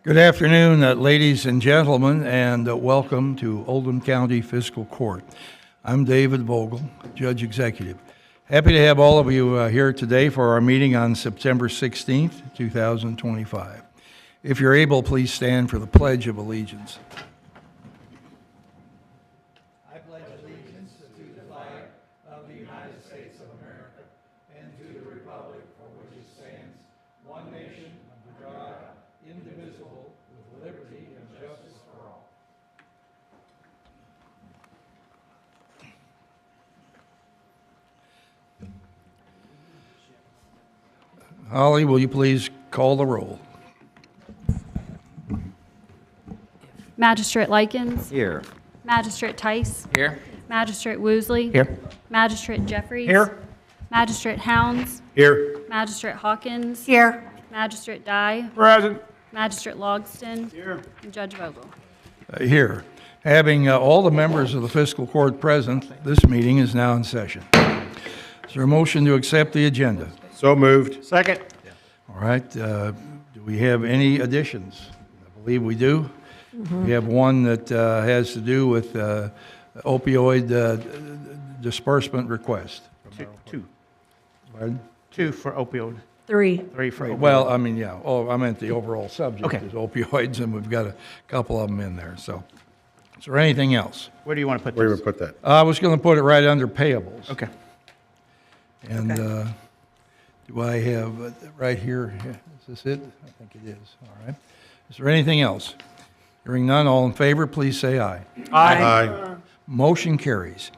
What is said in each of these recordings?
Good afternoon, ladies and gentlemen, and welcome to Oldham County Fiscal Court. I'm David Vogel, Judge Executive. Happy to have all of you here today for our meeting on September 16th, 2025. If you're able, please stand for the Pledge of Allegiance. I pledge allegiance to the flag of the United States of America and to the republic for which it stands, one nation, under God, indivisible, with liberty and justice for all. Holly, will you please call the roll? Magistrate Likens. Here. Magistrate Tice. Here. Magistrate Woosley. Here. Magistrate Jeffries. Here. Magistrate Hounds. Here. Magistrate Hawkins. Here. Magistrate Dye. Present. Magistrate Logston. Here. And Judge Vogel. Here. Having all the members of the fiscal court present, this meeting is now in session. Is there a motion to accept the agenda? So moved. Second. All right. Do we have any additions? I believe we do. We have one that has to do with opioid disbursement request. Two. Pardon? Two for opioid. Three. Three for opioid. Well, I mean, yeah. Oh, I meant the overall subject Okay. is opioids, and we've got a couple of them in there. So, is there anything else? Where do you want to put Where do this? we put that? I was going to put it right under payables. Okay. And do I have right here? Is this it? I think it is. All right. Is there anything else? Hearing none, all in favor, please say aye. Aye. Motion carries.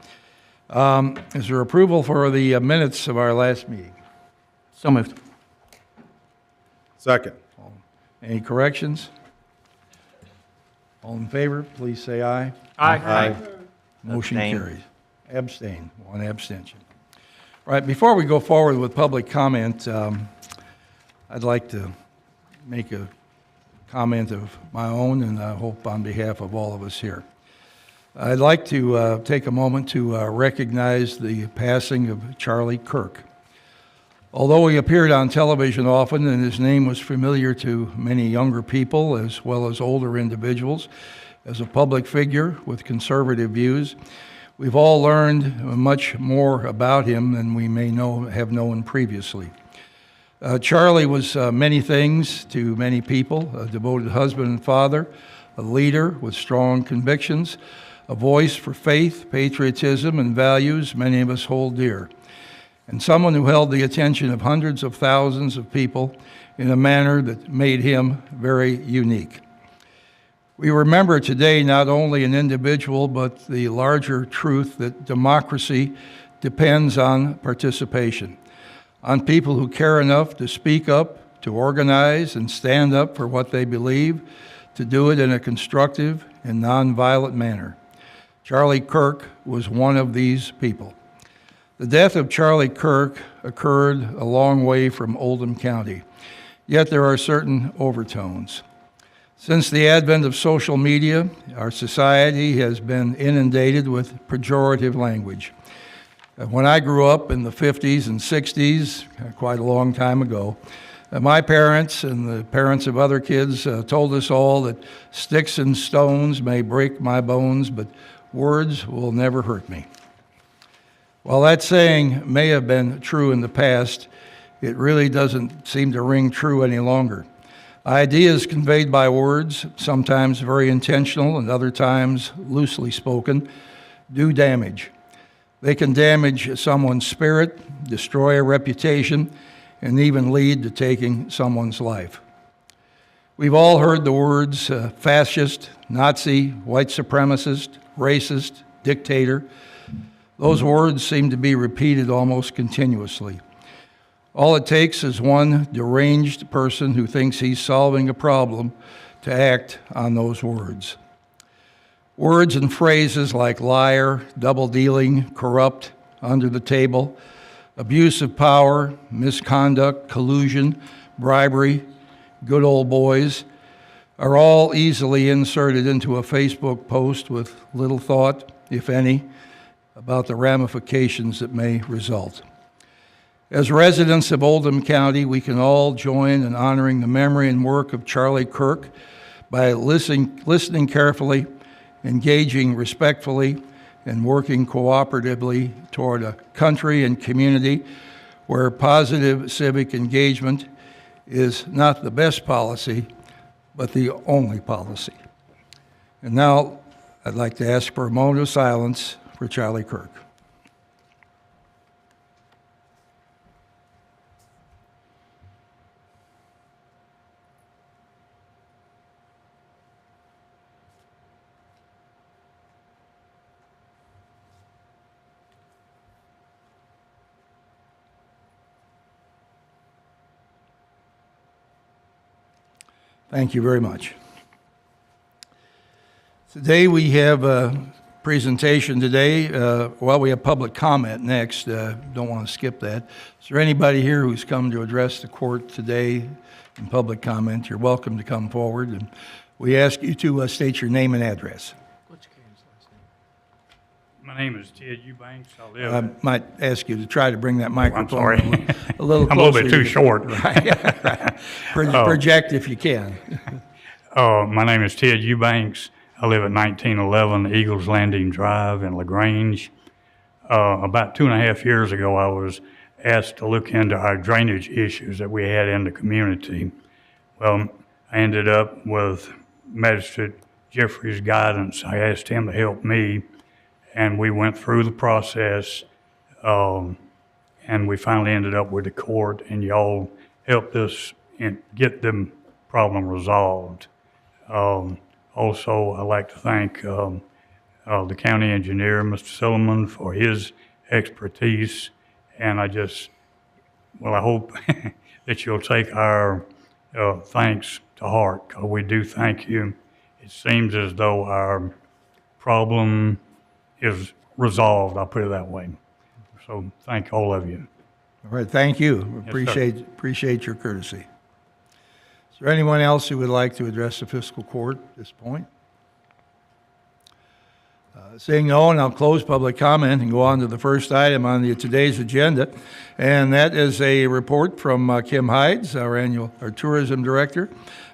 Is there approval for the minutes of our last meeting? So moved. Second. Any corrections? All in favor, please say aye. Aye. Motion Abstain. carries. Abstain, one abstention. All right, before we go forward with public comment, I'd like to make a comment of my own, and I hope on behalf of all of us here. I'd like to take a moment to recognize the passing of Charlie Kirk. Although he appeared on television often and his name was familiar to many younger people as well as older individuals, as a public figure with conservative views, we've all learned much more about him than we may have known previously. Charlie was many things to many people: a devoted husband and father, a leader with strong convictions, a voice for faith, patriotism, and values many of us hold dear, and someone who held the attention of hundreds of thousands of people in a manner that made him very unique. We remember today not only an individual, but the larger truth that democracy depends on participation, on people who care enough to speak up, to organize and stand up for what they believe, to do it in a constructive and nonviolent manner. Charlie Kirk was one of these people. The death of Charlie Kirk occurred a long way from Oldham County, yet there are certain overtones. Since the advent of social media, our society has been inundated with pejorative language. When I grew up in the 50s and 60s, quite a long time ago, my parents and the parents of other kids told us all that sticks and stones may break my bones, but words will never hurt me. While that saying may have been true in the past, it really doesn't seem to ring true any longer. Ideas conveyed by words, sometimes very intentional and other times loosely spoken, do damage. They can damage someone's spirit, destroy a reputation, and even lead to taking someone's life. We've all heard the words fascist, Nazi, white supremacist, racist, dictator. Those words seem to be repeated almost continuously. All it takes is one deranged person who thinks he's solving a problem to act on those words. Words and phrases like liar, double-dealing, corrupt, under the table, abuse of power, misconduct, collusion, bribery, good old boys, are all easily inserted into a Facebook post with little thought, if any, about the ramifications that may result. As residents of Oldham County, we can all join in honoring the memory and work of Charlie Kirk, by listening carefully, engaging respectfully, and working cooperatively toward a country and community where positive civic engagement is not the best policy, but the only policy. And now, I'd like to ask for a moment of silence for Charlie Kirk. Thank you very much. Today we have a presentation today. We have public comment next. Don't want to skip that. Is there anybody here who's come to address the court today in public comment? You're welcome to come forward. And we ask you to state your name and address. My name is Ted Eubanks. I live. I might ask you to try to bring that microphone sorry. a little closer. I'm a little bit too short. Right. Project if you can. My name is Ted Eubanks. I live at 1911 Eagles Landing Drive in LaGrange. About 2.5 years ago, I was asked to look into our drainage issues that we had in the community. Well, I ended up with Magistrate Jeffrey's guidance. I asked him to help me, and we went through the process, and we finally ended up with the court, and y'all helped us get the problem resolved. Also, I'd like to thank the county engineer, Mr. Silliman, for his expertise, and I hope that you'll take our thanks to heart, because we do thank you. It seems as though our problem is resolved, I'll put it that way. So thank all of you. All right, thank you. Yes, sir. Appreciate your courtesy. Is there anyone else who would like to address the fiscal court at this point? Seeing no one, I'll close public comment and go on to the first item on today's agenda, and that is a report from Kim Hides, our tourism director,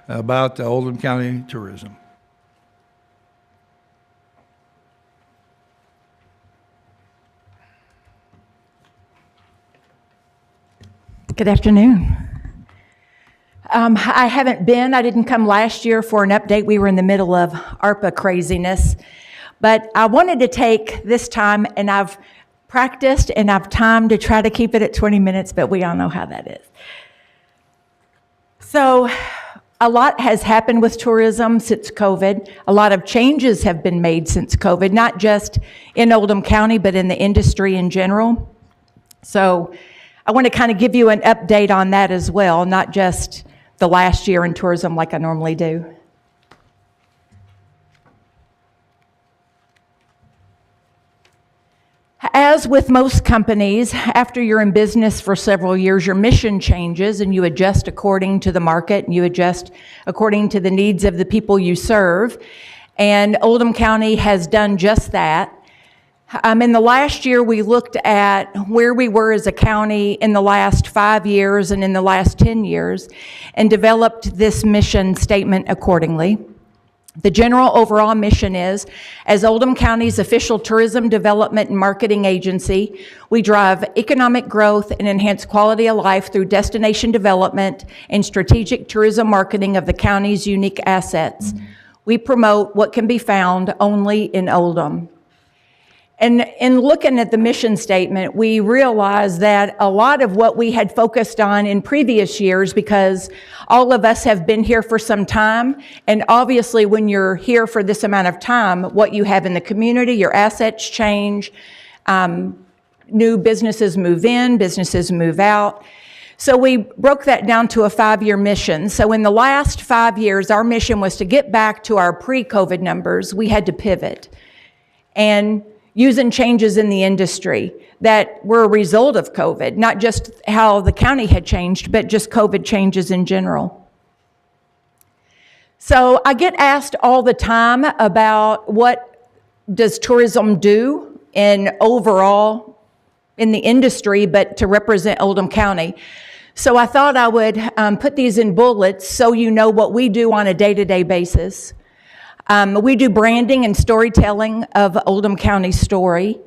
about Oldham County tourism. Good afternoon. I didn't come last year for an update. We were in the middle of ARPA craziness. But I wanted to take this time, and I've practiced and I've timed to try to keep it at 20 minutes, but we all know how that is. So a lot has happened with tourism since COVID. A lot of changes have been made since COVID, not just in Oldham County, but in the industry in general. So I want to kind of give you an update on that as well, not just the last year in tourism like I normally do. As with most companies, after you're in business for several years, your mission changes and you adjust according to the market and you adjust according to the needs of the people you serve. And Oldham County has done just that. In the last year, we looked at where we were as a county in the last 5 years and in the last 10 years and developed this mission statement accordingly. The general overall mission is, as Oldham County's official tourism development and marketing agency, we drive economic growth and enhance quality of life through destination development and strategic tourism marketing of the county's unique assets. We promote what can be found only in Oldham. And in looking at the mission statement, we realized that a lot of what we had focused on in previous years, because all of us have been here for some time, and obviously when you're here for this amount of time, what you have in the community, your assets change, new businesses move in, businesses move out. So we broke that down to a 5-year mission. So in the last 5 years, our mission was to get back to our pre-COVID numbers. We had to pivot. And using changes in the industry that were a result of COVID, not just how the county had changed, but just COVID changes in general. So I get asked all the time about what does tourism do in overall in the industry, but to represent Oldham County. So I thought I would put these in bullets so you know what we do on a day-to-day basis. We do branding and storytelling of Oldham County's story.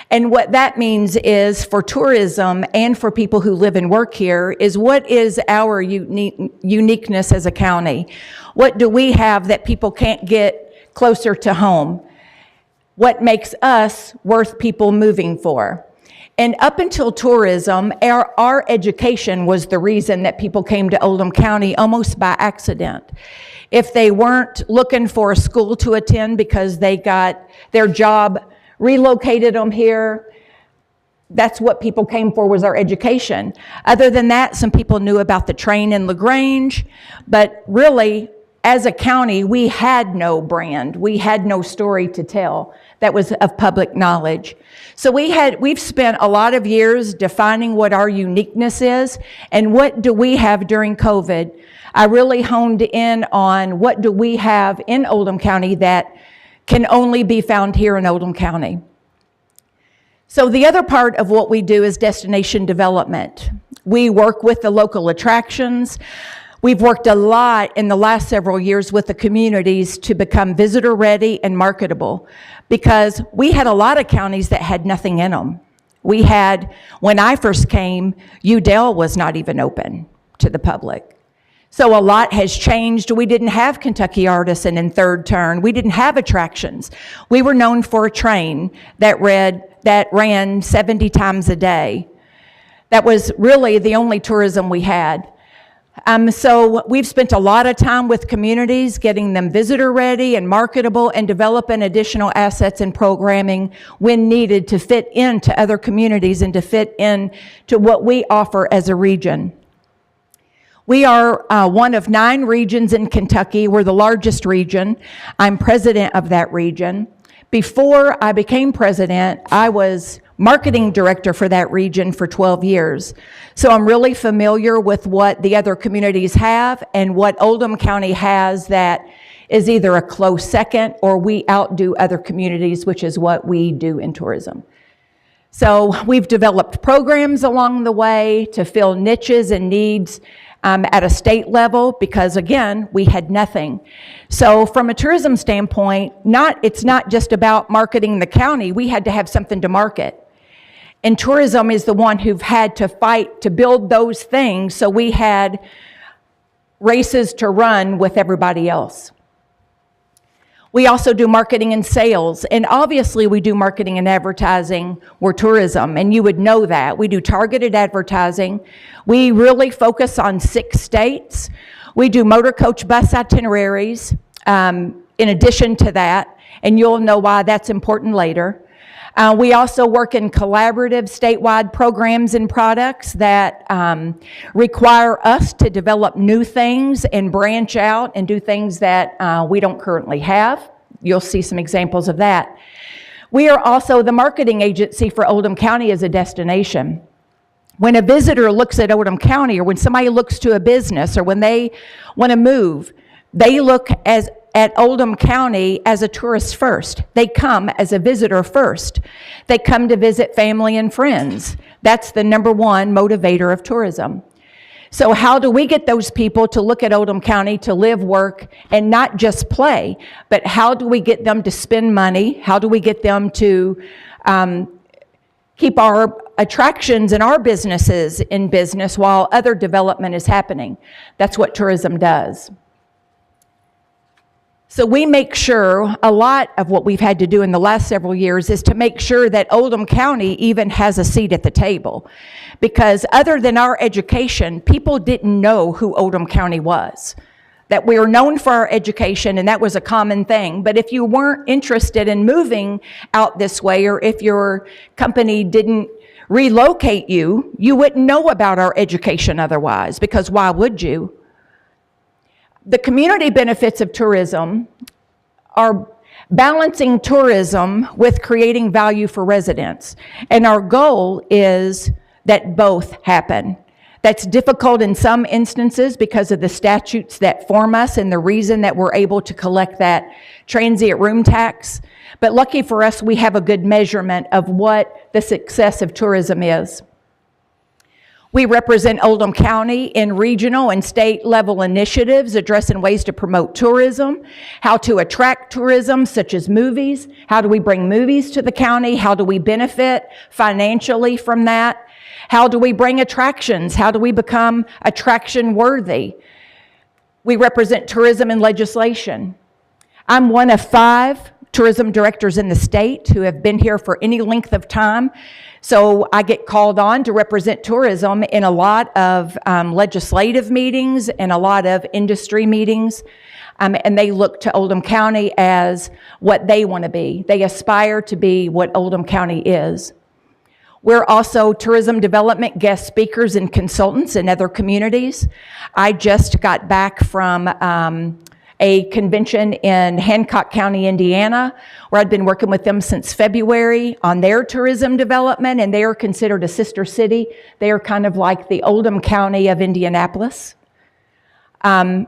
And what that means is for tourism and for people who live and work here is what is our uniqueness as a county? What do we have that people can't get closer to home? What makes us worth people moving for? And up until tourism, our education was the reason that people came to Oldham County almost by accident. If they weren't looking for a school to attend because they got their job relocated them here, that's what people came for, was our education. Other than that, some people knew about the train in LaGrange, but really, as a county, we had no brand. We had no story to tell that was of public knowledge. So we've spent a lot of years defining what our uniqueness is and what do we have during COVID. I really honed in on what do we have in Oldham County that can only be found here in Oldham County. So the other part of what we do is destination development. We work with the local attractions. We've worked a lot in the last several years with the communities to become visitor ready and marketable, because we had a lot of counties that had nothing in them. We had, when I first came, Udell was not even open to the public. So a lot has changed. We didn't have Kentucky Artisan and Third Turn. We didn't have attractions. We were known for a train that ran 70 times a day. That was really the only tourism we had. So we've spent a lot of time with communities, getting them visitor ready and marketable, and developing additional assets and programming when needed to fit into other communities and to fit into what we offer as a region. We are one of 9 regions in Kentucky. We're the largest region. I'm president of that region. Before I became president, I was marketing director for that region for 12 years. So I'm really familiar with what the other communities have and what Oldham County has that is either a close second or we outdo other communities, which is what we do in tourism. So we've developed programs along the way to fill niches and needs at a state level, because again, we had nothing. So from a tourism standpoint, it's not just about marketing the county. We had to have something to market. And tourism is the one who've had to fight to build those things, so we had races to run with everybody else. We also do marketing and sales, and obviously we do marketing and advertising. We're tourism, and you would know that. We do targeted advertising. We really focus on 6 states. We do motor coach bus itineraries in addition to that, and you'll know why that's important later. We also work in collaborative statewide programs and products that require us to develop new things and branch out and do things that we don't currently have. You'll see some examples of that. We are also the marketing agency for Oldham County as a destination. When a visitor looks at Oldham County, or when somebody looks to a business, or when they want to move, they look at Oldham County as a tourist first. They come as a visitor first. They come to visit family and friends. That's the number one motivator of tourism. So how do we get those people to look at Oldham County to live, work, and not just play, but how do we get them to spend money? How do we get them to keep our attractions and our businesses in business while other development is happening? That's what tourism does. So we make sure, a lot of what we've had to do in the last several years is to make sure that Oldham County even has a seat at the table. Because other than our education, people didn't know who Oldham County was. That we were known for our education, and that was a common thing. But if you weren't interested in moving out this way, or if your company didn't relocate you, you wouldn't know about our education otherwise, because why would you? The community benefits of tourism are balancing tourism with creating value for residents. And our goal is that both happen. That's difficult in some instances because of the statutes that form us and the reason that we're able to collect that transient room tax. But lucky for us, we have a good measurement of what the success of tourism is. We represent Oldham County in regional and state level initiatives addressing ways to promote tourism, how to attract tourism, such as movies. How do we bring movies to the county? How do we benefit financially from that? How do we bring attractions? How do we become attraction worthy? We represent tourism and legislation. I'm one of 5 tourism directors in the state who have been here for any length of time. So I get called on to represent tourism in a lot of legislative meetings and a lot of industry meetings. And they look to Oldham County as what they want to be. They aspire to be what Oldham County is. We're also tourism development guest speakers and consultants in other communities. I just got back from a convention in Hancock County, Indiana, where I'd been working with them since February on their tourism development, and they are considered a sister city. They are kind of like the Oldham County of Indianapolis. And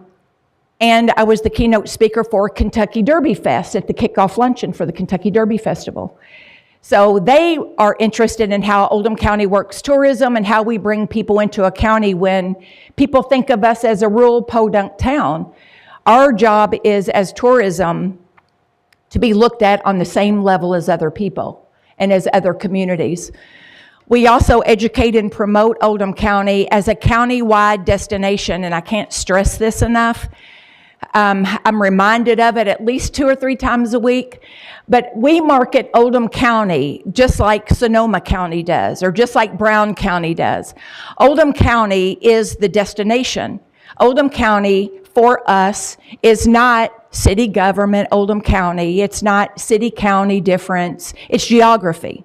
I was the keynote speaker for Kentucky Derby Fest at the kickoff luncheon for the Kentucky Derby Festival. So they are interested in how Oldham County works tourism and how we bring people into a county when people think of us as a rural podunk town. Our job is, as tourism, to be looked at on the same level as other people and as other communities. We also educate and promote Oldham County as a county-wide destination, and I can't stress this enough. I'm reminded of it at least 2 or 3 times a week, but we market Oldham County just like Sonoma County does, or just like Brown County does. Oldham County is the destination. Oldham County, for us, is not city government, Oldham County. It's not city-county difference. It's geography.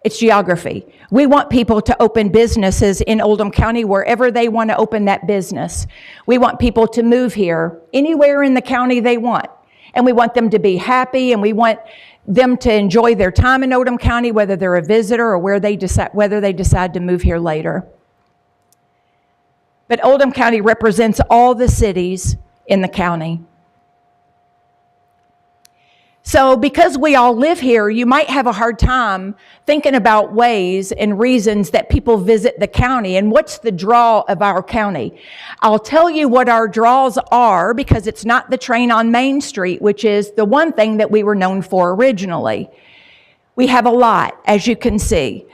It's geography. We want people to open businesses in Oldham County wherever they want to open that business. We want people to move here anywhere in the county they want. And we want them to be happy, and we want them to enjoy their time in Oldham County, whether they're a visitor or whether they decide to move here later. But Oldham County represents all the cities in the county. So because we all live here, you might have a hard time thinking about ways and reasons that people visit the county and what's the draw of our county. I'll tell you what our draws are, because it's not the train on Main Street, which is the one thing that we were known for originally. We have a lot, as you can see.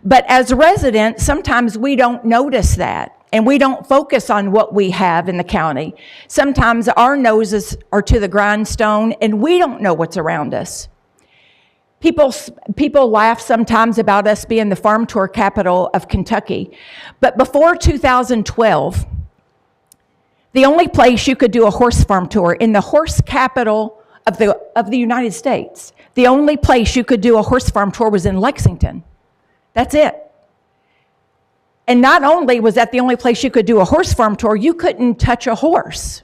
But as residents, sometimes we don't notice that. And we don't focus on what we have in the county. Sometimes our noses are to the grindstone and we don't know what's around us. People laugh sometimes about us being the farm tour capital of Kentucky. But before 2012, the only place you could do a horse farm tour in the horse capital of the United States, the only place you could do a horse farm tour was in Lexington. That's it. And not only was that the only place you could do a horse farm tour, you couldn't touch a horse.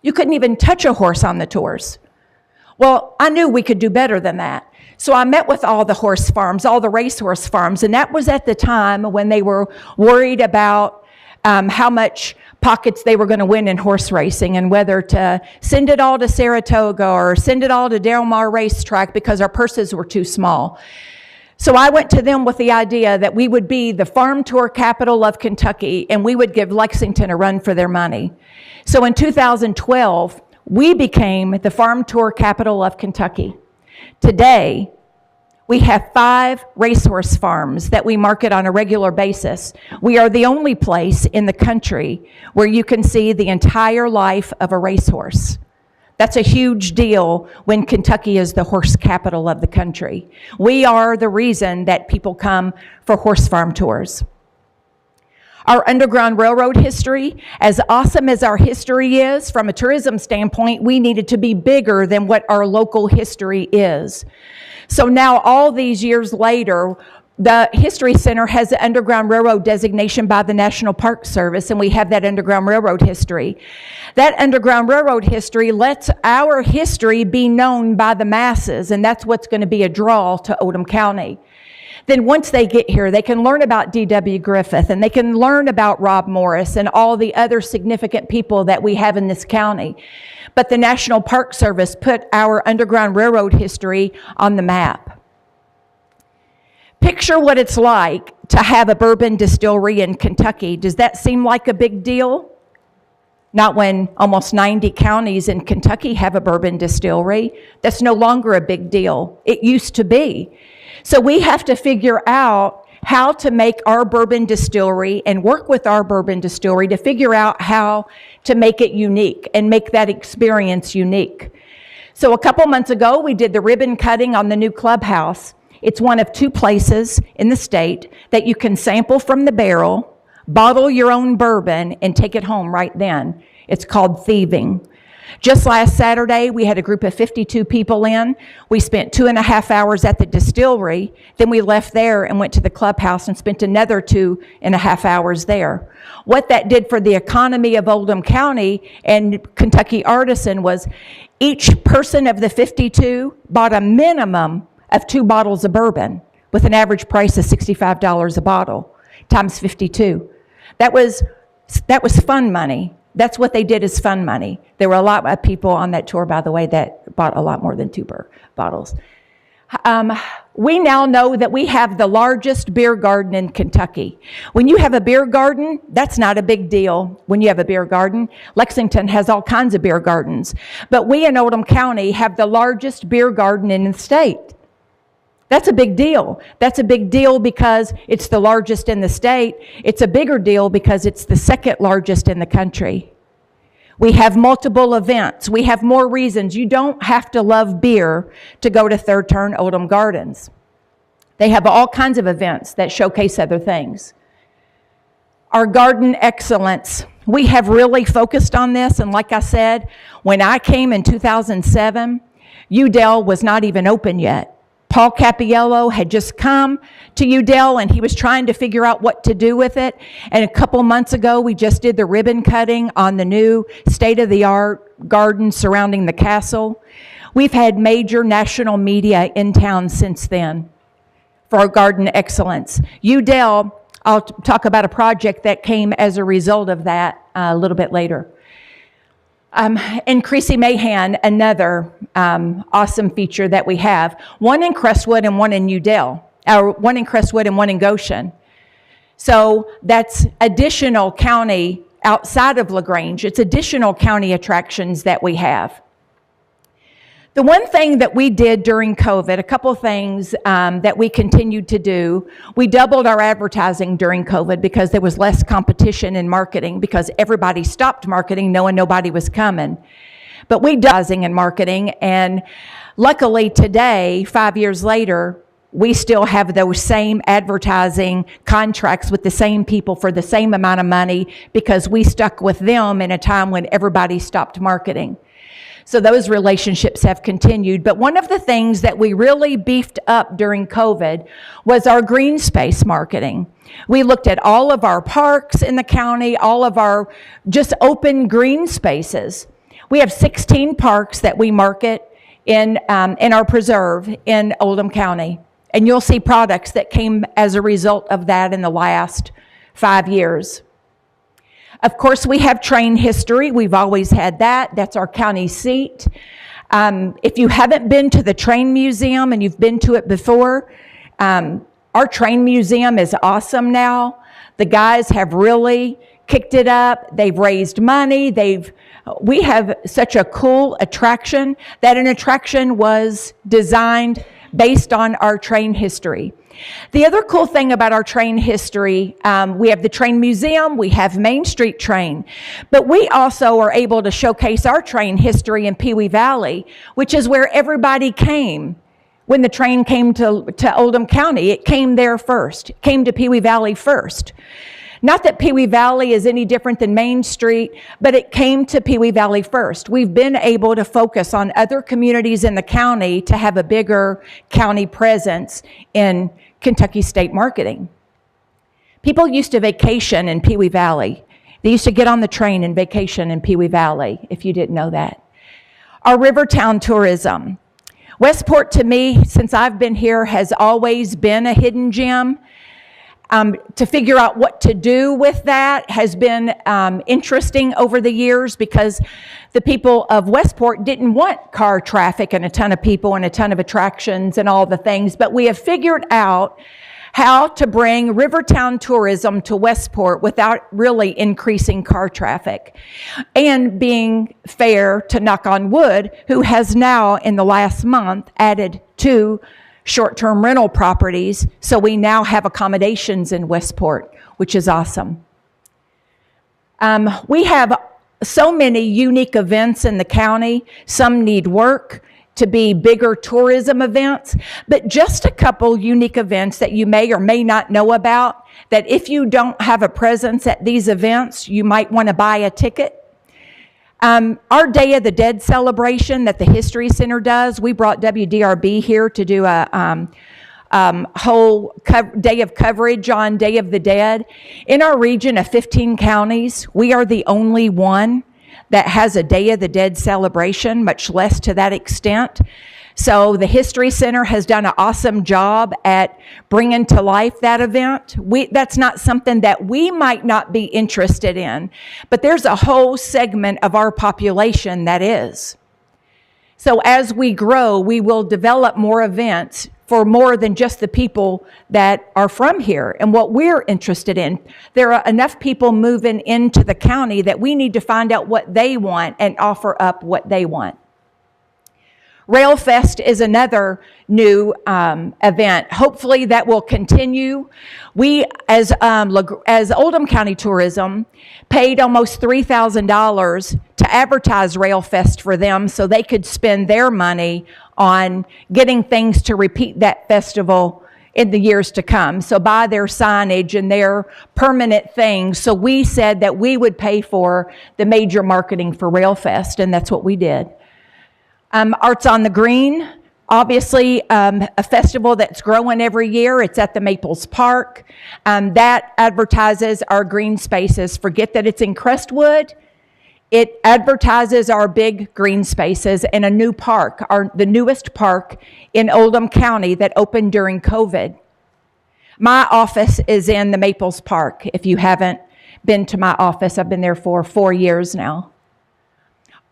You couldn't even touch a horse on the tours. Well, I knew we could do better than that. So I met with all the horse farms, all the racehorse farms, and that was at the time when they were worried about how much pockets they were going to win in horse racing and whether to send it all to Saratoga or send it all to Del Mar Racetrack because our purses were too small. So I went to them with the idea that we would be the farm tour capital of Kentucky and we would give Lexington a run for their money. So in 2012, we became the farm tour capital of Kentucky. Today, we have 5 racehorse farms that we market on a regular basis. We are the only place in the country where you can see the entire life of a racehorse. That's a huge deal when Kentucky is the horse capital of the country. We are the reason that people come for horse farm tours. Our Underground Railroad history, as awesome as our history is, from a tourism standpoint, we needed to be bigger than what our local history is. So now, all these years later, the History Center has the Underground Railroad designation by the National Park Service, and we have that Underground Railroad history. That Underground Railroad history lets our history be known by the masses, and that's what's going to be a draw to Oldham County. Then once they get here, they can learn about D.W. Griffith, and they can learn about Rob Morris and all the other significant people that we have in this county. But the National Park Service put our Underground Railroad history on the map. Picture what it's like to have a bourbon distillery in Kentucky. Does that seem like a big deal? Not when almost 90 counties in Kentucky have a bourbon distillery. That's no longer a big deal. It used to be. So we have to figure out how to make our bourbon distillery and work with our bourbon distillery to figure out how to make it unique and make that experience unique. So a couple months ago, we did the ribbon cutting on the new clubhouse. It's one of 2 places in the state that you can sample from the barrel, bottle your own bourbon, and take it home right then. It's called thieving. Just last Saturday, we had a group of 52 people in. We spent 2.5 hours at the distillery. Then we left there and went to the clubhouse and spent another 2.5 hours there. What that did for the economy of Oldham County and Kentucky Artisan was each person of the 52 bought a minimum of 2 bottles of bourbon with an average price of $65 a bottle times 52. That was fun money. That's what they did as fun money. There were a lot of people on that tour, by the way, that bought a lot more than 2 bottles. We now know that we have the largest beer garden in Kentucky. When you have a beer garden, that's not a big deal when you have a beer garden. Lexington has all kinds of beer gardens. But we in Oldham County have the largest beer garden in the state. That's a big deal. That's a big deal because it's the largest in the state. It's a bigger deal because it's the second largest in the country. We have multiple events. We have more reasons. You don't have to love beer to go to Third Turn Oldham Gardens. They have all kinds of events that showcase other things. Our garden excellence. We have really focused on this, and like I said, when I came in 2007, Udell was not even open yet. Paul Cappiello had just come to Udell and he was trying to figure out what to do with it. And a couple months ago, we just did the ribbon cutting on the new state-of-the-art garden surrounding the castle. We've had major national media in town since then for our garden excellence. Udell, I'll talk about a project that came as a result of that a little bit later. And Creasy Mahan, another awesome feature that we have. One in Crestwood and one in Udell, or one in Crestwood and one in Goshen. So that's additional county outside of LaGrange. It's additional county attractions that we have. The one thing that we did during COVID, a couple of things that we continued to do, we doubled our advertising during COVID because there was less competition in marketing because everybody stopped marketing knowing nobody was coming. But we advertising and marketing, and luckily today, 5 years later, we still have those same advertising contracts with the same people for the same amount of money because we stuck with them in a time when everybody stopped marketing. So those relationships have continued. But one of the things that we really beefed up during COVID was our green space marketing. We looked at all of our parks in the county, all of our just open green spaces. We have 16 parks that we market in our preserve in Oldham County. And you'll see products that came as a result of that in the last 5 years. Of course, we have train history. We've always had that. That's our county seat. If you haven't been to the train museum and you've been to it before, our train museum is awesome now. The guys have really kicked it up. They've raised money. We have such a cool attraction that an attraction was designed based on our train history. The other cool thing about our train history, we have the train museum, we have Main Street Train, but we also are able to showcase our train history in Pee Wee Valley, which is where everybody came when the train came to Oldham County. It came there first, it came to Pee Wee Valley first. Not that Pee Wee Valley is any different than Main Street, but it came to Pee Wee Valley first. We've been able to focus on other communities in the county to have a bigger county presence in Kentucky state marketing. People used to vacation in Pee Wee Valley. They used to get on the train and vacation in Pee Wee Valley, if you didn't know that. Our Rivertown tourism. Westport, to me, since I've been here, has always been a hidden gem. To figure out what to do with that has been interesting over the years because the people of Westport didn't want car traffic and a ton of people and a ton of attractions and all the things, but we have figured out how to bring Rivertown tourism to Westport without really increasing car traffic. And being fair to knock on wood, who has now in the last month added 2 short-term rental properties, so we now have accommodations in Westport, which is awesome. We have so many unique events in the county. Some need work to be bigger tourism events, but just a couple unique events that you may or may not know about, that if you don't have a presence at these events, you might want to buy a ticket. Our Day of the Dead celebration that the History Center does, we brought WDRB here to do a whole day of coverage on Day of the Dead. In our region of 15 counties, we are the only one that has a Day of the Dead celebration, much less to that extent. So the History Center has done an awesome job at bringing to life that event. That's not something that we might not be interested in, but there's a whole segment of our population that is. So as we grow, we will develop more events for more than just the people that are from here and what we're interested in. There are enough people moving into the county that we need to find out what they want and offer up what they want. RailFest is another new event. Hopefully that will continue. We, as Oldham County Tourism, paid almost $3,000 to advertise RailFest for them so they could spend their money on getting things to repeat that festival in the years to come. So buy their signage and their permanent things. So we said that we would pay for the major marketing for RailFest, and that's what we did. Arts on the Green, obviously a festival that's growing every year. It's at the Maples Park. That advertises our green spaces. Forget that it's in Crestwood. It advertises our big green spaces and a new park, the newest park in Oldham County that opened during COVID. My office is in the Maples Park. If you haven't been to my office, I've been there for 4 years now.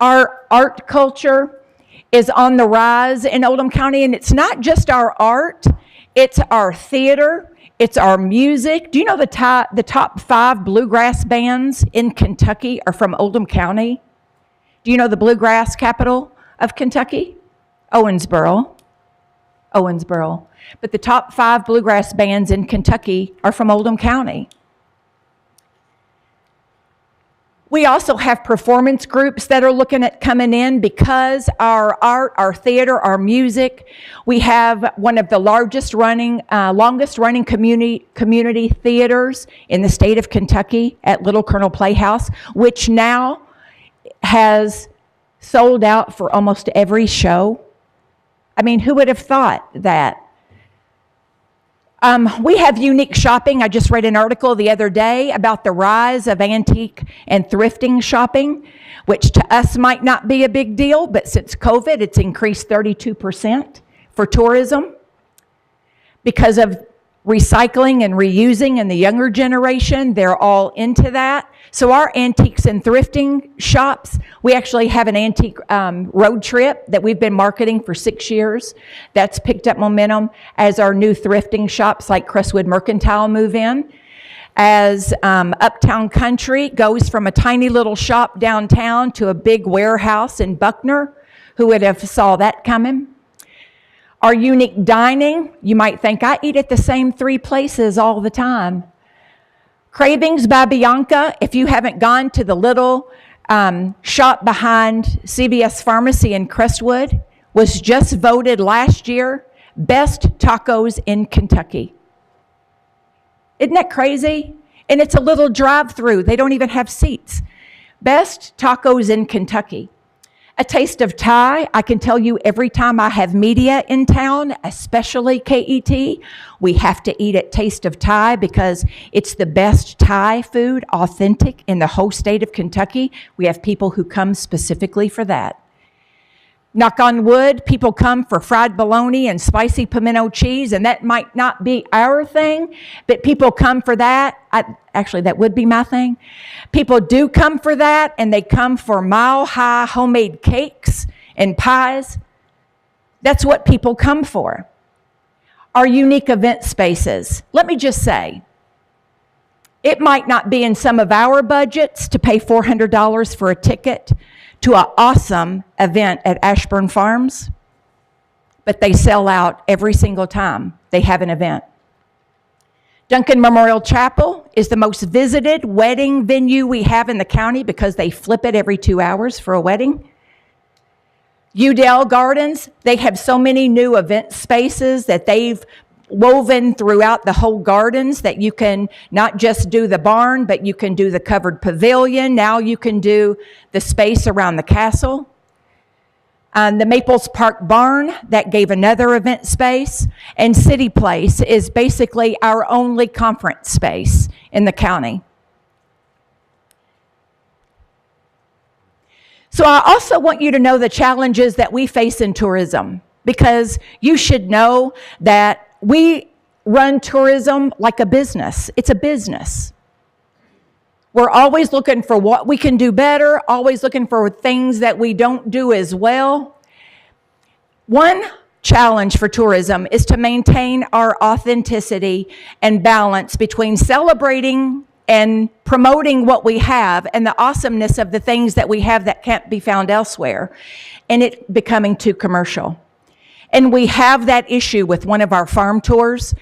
Our art culture is on the rise in Oldham County, and it's not just our art, it's our theater, it's our music. Do you know the top 5 bluegrass bands in Kentucky are from Oldham County? Do you know the bluegrass capital of Kentucky? Owensboro. But the top 5 bluegrass bands in Kentucky are from Oldham County. We also have performance groups that are looking at coming in because our art, our theater, our music. We have one of the longest running community theaters in the state of Kentucky at Little Colonel Playhouse, which now has sold out for almost every show. I mean, who would have thought that? We have unique shopping. I just read an article the other day about the rise of antique and thrifting shopping, which to us might not be a big deal, but since COVID, it's increased 32% for tourism because of recycling and reusing in the younger generation. They're all into that. So our antiques and thrifting shops, we actually have an antique road trip that we've been marketing for 6 years. That's picked up momentum as our new thrifting shops like Crestwood Mercantile move in. As Uptown Country goes from a tiny little shop downtown to a big warehouse in Buckner. Who would have saw that coming? Our unique dining, you might think I eat at the same 3 places all the time. Cravings by Bianca, if you haven't gone to the little shop behind CVS Pharmacy in Crestwood, was just voted last year best tacos in Kentucky. Isn't that crazy? And it's a little drive-through. They don't even have seats. Best tacos in Kentucky. A Taste of Thai, I can tell you every time I have media in town, especially KET, we have to eat at Taste of Thai because it's the best Thai food, authentic in the whole state of Kentucky. We have people who come specifically for that. Knock on wood, people come for fried bologna and spicy pimento cheese, and that might not be our thing, but people come for that. Actually, that would be my thing. People do come for that, and they come for mile-high homemade cakes and pies. That's what people come for. Our unique event spaces. Let me just say, it might not be in some of our budgets to pay $400 for a ticket to an awesome event at Ashburn Farms, but they sell out every single time they have an event. Duncan Memorial Chapel is the most visited wedding venue we have in the county because they flip it every 2 hours for a wedding. Udell Gardens, they have so many new event spaces that they've woven throughout the whole gardens that you can not just do the barn, but you can do the covered pavilion. Now you can do the space around the castle. The Maples Park Barn, that gave another event space. And City Place is basically our only conference space in the county. So I also want you to know the challenges that we face in tourism, because you should know that we run tourism like a business. It's a business. We're always looking for what we can do better, always looking for things that we don't do as well. One challenge for tourism is to maintain our authenticity and balance between celebrating and promoting what we have and the awesomeness of the things that we have that can't be found elsewhere, and it becoming too commercial. And we have that issue with one of our farm tours.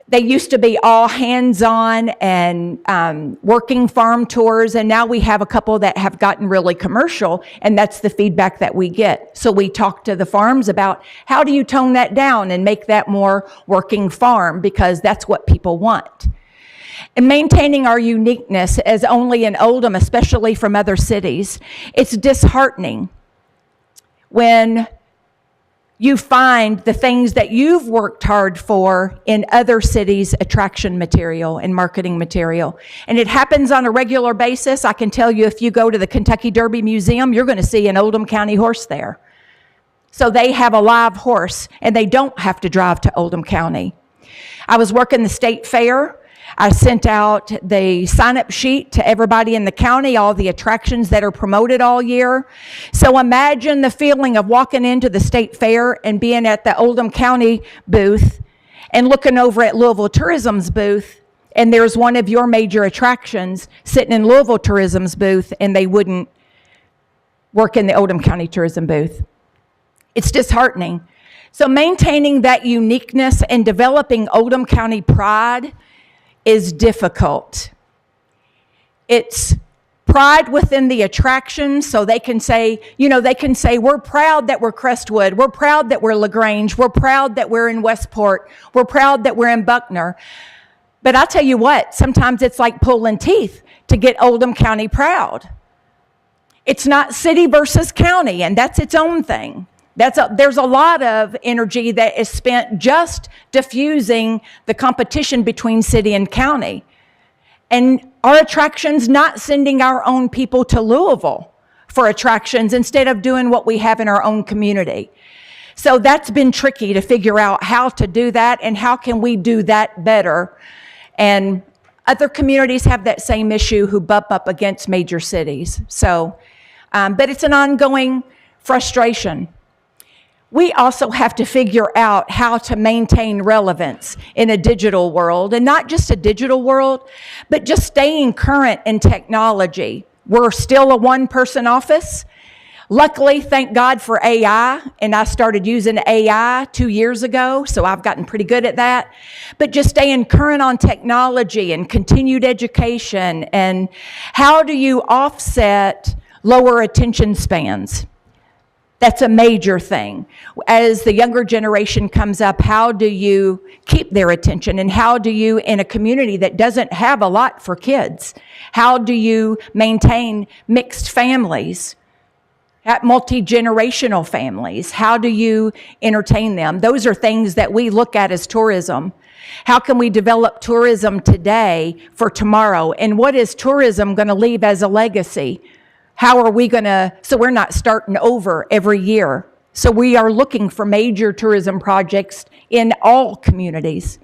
They used to be all hands-on and working farm tours, and now we have a couple that have gotten really commercial, and that's the feedback that we get. So we talk to the farms about how do you tone that down and make that more working farm, because that's what people want. And maintaining our uniqueness as only in Oldham, especially from other cities, it's disheartening when you find the things that you've worked hard for in other cities' attraction material and marketing material. And it happens on a regular basis. I can tell you, if you go to the Kentucky Derby Museum, you're going to see an Oldham County horse there. So they have a live horse, and they don't have to drive to Oldham County. I was working the state fair. I sent out the sign-up sheet to everybody in the county, all the attractions that are promoted all year. So imagine the feeling of walking into the state fair and being at the Oldham County booth and looking over at Louisville Tourism's booth, and there's one of your major attractions sitting in Louisville Tourism's booth, and they wouldn't work in the Oldham County Tourism booth. It's disheartening. So maintaining that uniqueness and developing Oldham County pride is difficult. It's pride within the attraction, so they can say, we're proud that we're Crestwood, we're proud that we're LaGrange, we're proud that we're in Westport, we're proud that we're in Buckner. But I'll tell you what, sometimes it's like pulling teeth to get Oldham County proud. It's not city versus county, and that's its own thing. There's a lot of energy that is spent just diffusing the competition between city and county. And our attractions, not sending our own people to Louisville for attractions instead of doing what we have in our own community. So that's been tricky to figure out how to do that and how can we do that better. And other communities have that same issue who bump up against major cities. So, but it's an ongoing frustration. We also have to figure out how to maintain relevance in a digital world, and not just a digital world, but just staying current in technology. We're still a one-person office. Luckily, thank God for AI, and I started using AI 2 years ago, so I've gotten pretty good at that. But just staying current on technology and continued education, and how do you offset lower attention spans? That's a major thing. As the younger generation comes up, how do you keep their attention? And how do you, in a community that doesn't have a lot for kids, how do you maintain mixed families, multi-generational families? How do you entertain them? Those are things that we look at as tourism. How can we develop tourism today for tomorrow? And what is tourism going to leave as a legacy How are we going to, so we're not starting over every year. So we are looking for major tourism projects in all communities.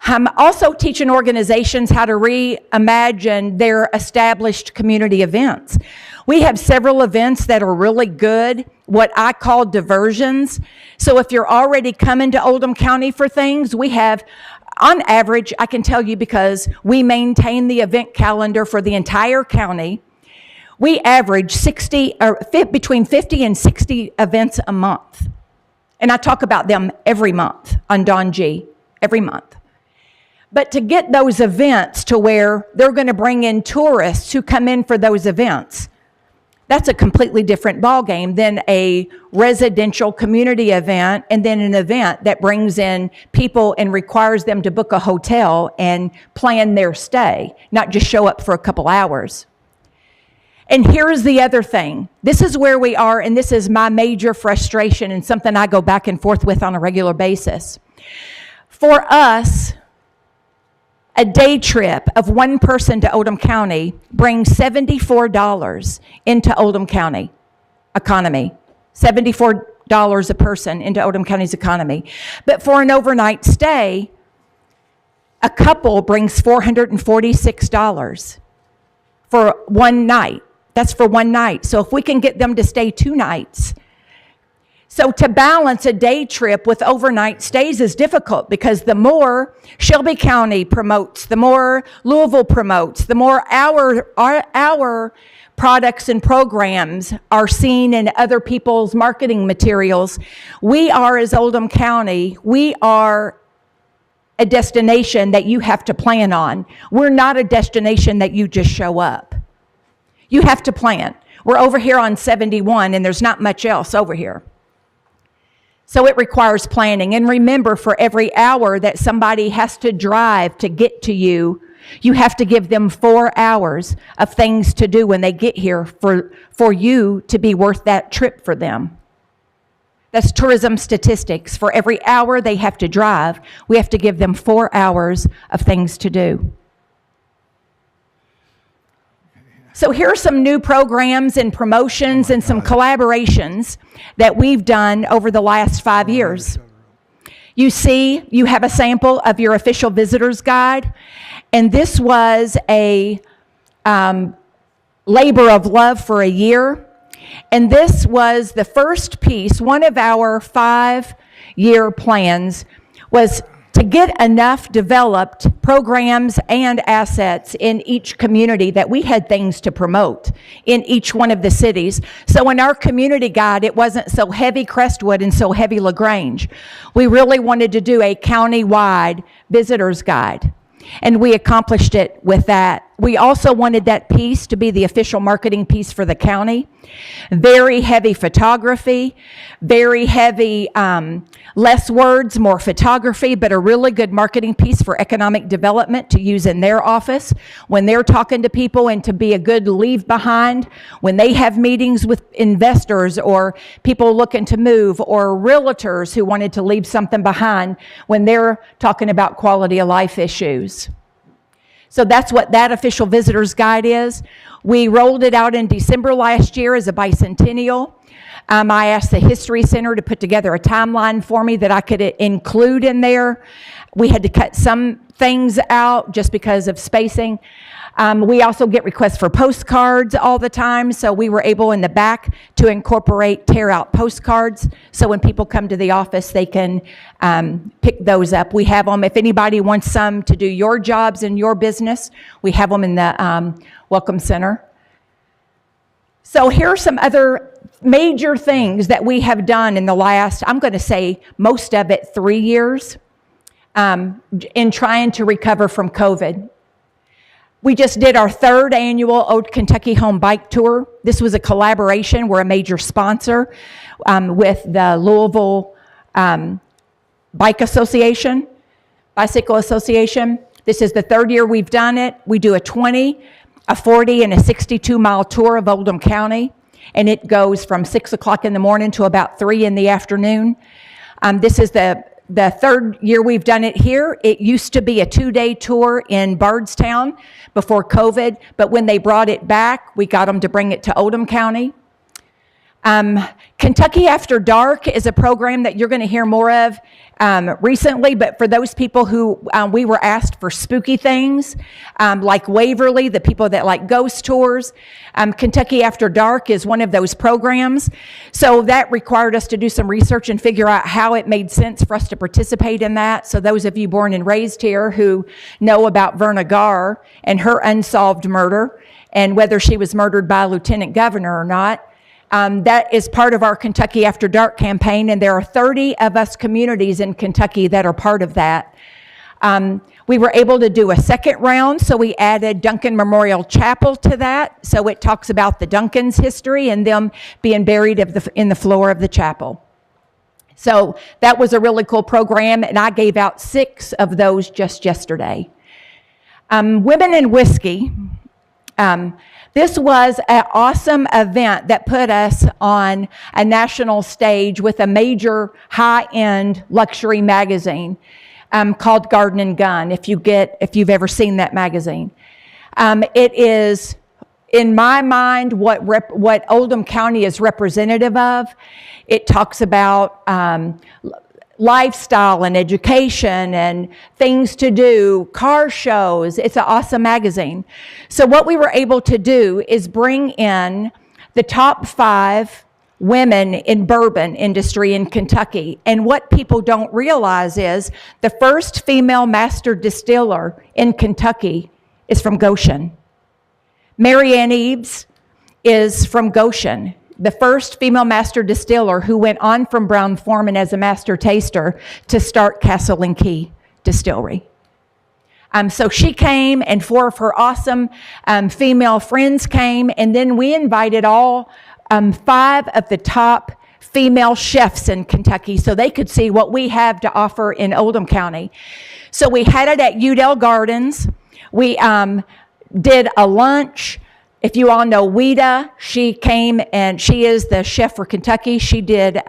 I'm also teaching organizations how to reimagine their established community events. We have several events that are really good, what I call diversions. So if you're already coming to Oldham County for things, we have, on average, I can tell you because we maintain the event calendar for the entire county, we average between 50 and 60 events a month. And I talk about them every month on Don G, every month. But to get those events to where they're going to bring in tourists who come in for those events, that's a completely different ballgame than a residential community event and then an event that brings in people and requires them to book a hotel and plan their stay, not just show up for a couple hours. And here's the other thing. This is where we are, and this is my major frustration and something I go back and forth with on a regular basis. For us, a day trip of one person to Oldham County brings $74 into Oldham County economy. $74 a person into Oldham County's economy. But for an overnight stay, a couple brings $446 for one night. That's for one night. So if we can get them to stay 2 nights. So to balance a day trip with overnight stays is difficult because the more Shelby County promotes, the more Louisville promotes, the more our products and programs are seen in other people's marketing materials. We are, as Oldham County, we are a destination that you have to plan on. We're not a destination that you just show up. You have to plan. We're over here on 71 and there's not much else over here. So it requires planning. And remember, for every hour that somebody has to drive to get to you, you have to give them 4 hours of things to do when they get here for you to be worth that trip for them. That's tourism statistics. For every hour they have to drive, we have to give them 4 hours of things to do. So here are some new programs and promotions and some collaborations that we've done over the last 5 years. You see, you have a sample of your official visitor's guide, and this was a labor of love for a year. And this was the first piece. One of our 5-year plans was to get enough developed programs and assets in each community that we had things to promote in each one of the cities. So in our community guide, it wasn't so heavy Crestwood and so heavy LaGrange. We really wanted to do a county-wide visitor's guide, and we accomplished it with that. We also wanted that piece to be the official marketing piece for the county. Very heavy photography, very heavy, less words, more photography, but a really good marketing piece for economic development to use in their office when they're talking to people, and to be a good leave behind when they have meetings with investors or people looking to move, or realtors who wanted to leave something behind when they're talking about quality of life issues. So that's what that official visitor's guide is. We rolled it out in December last year as a bicentennial. I asked the History Center to put together a timeline for me that I could include in there. We had to cut some things out just because of spacing. We also get requests for postcards all the time, so we were able in the back to incorporate tear-out postcards, so when people come to the office, they can pick those up. We have them. If anybody wants some to do your jobs in your business, we have them in the Welcome Center. So here are some other major things that we have done in the last, I'm going to say most of it 3 years, in trying to recover from COVID. We just did our 3rd annual Old Kentucky Home Bike Tour. This was a collaboration. We're a major sponsor with the Louisville Bicycle Association. This is the 3rd year we've done it. We do a 20, a 40, and a 62-mile tour of Oldham County, and it goes from 6 o'clock in the morning to about 3 in the afternoon. This is the the third year we've done it here. It used to be a 2-day tour in Bardstown before COVID, but when they brought it back, we got them to bring it to Oldham County. Kentucky After Dark is a program that you're going to hear more of recently, but for those people who we were asked for spooky things, like Waverly, the people that like ghost tours, Kentucky After Dark is one of those programs. So that required us to do some research and figure out how it made sense for us to participate in that. So those of you born and raised here who know about Verna Garr and her unsolved murder and whether she was murdered by a lieutenant governor or not, that is part of our Kentucky After Dark campaign, and there are 30 of us communities in Kentucky that are part of that. We were able to do a second round, so we added Duncan Memorial Chapel to that, so it talks about the Duncans' history and them being buried in the floor of the chapel. So that was a really cool program, and I gave out 6 of those just yesterday. Women in Whiskey. This was an awesome event that put us on a national stage with a major high-end luxury magazine called Garden and Gun, if you've ever seen that magazine. It is, in my mind, what Oldham County is representative of. It talks about lifestyle and education and things to do, car shows. It's an awesome magazine. So what we were able to do is bring in the top 5 women in bourbon industry in Kentucky. And what people don't realize is the first female master distiller in Kentucky is from Goshen. Mary Ann Eves is from Goshen, the first female master distiller who went on from Brown-Forman as a master taster to start Castle and Key Distillery. So she came, and 4 of her awesome female friends came, and then we invited all 5 of the top female chefs in Kentucky so they could see what we have to offer in Oldham County. So we had it at Udell Gardens. We did a lunch. If you all know Weta, she came and she is the chef for Kentucky. She did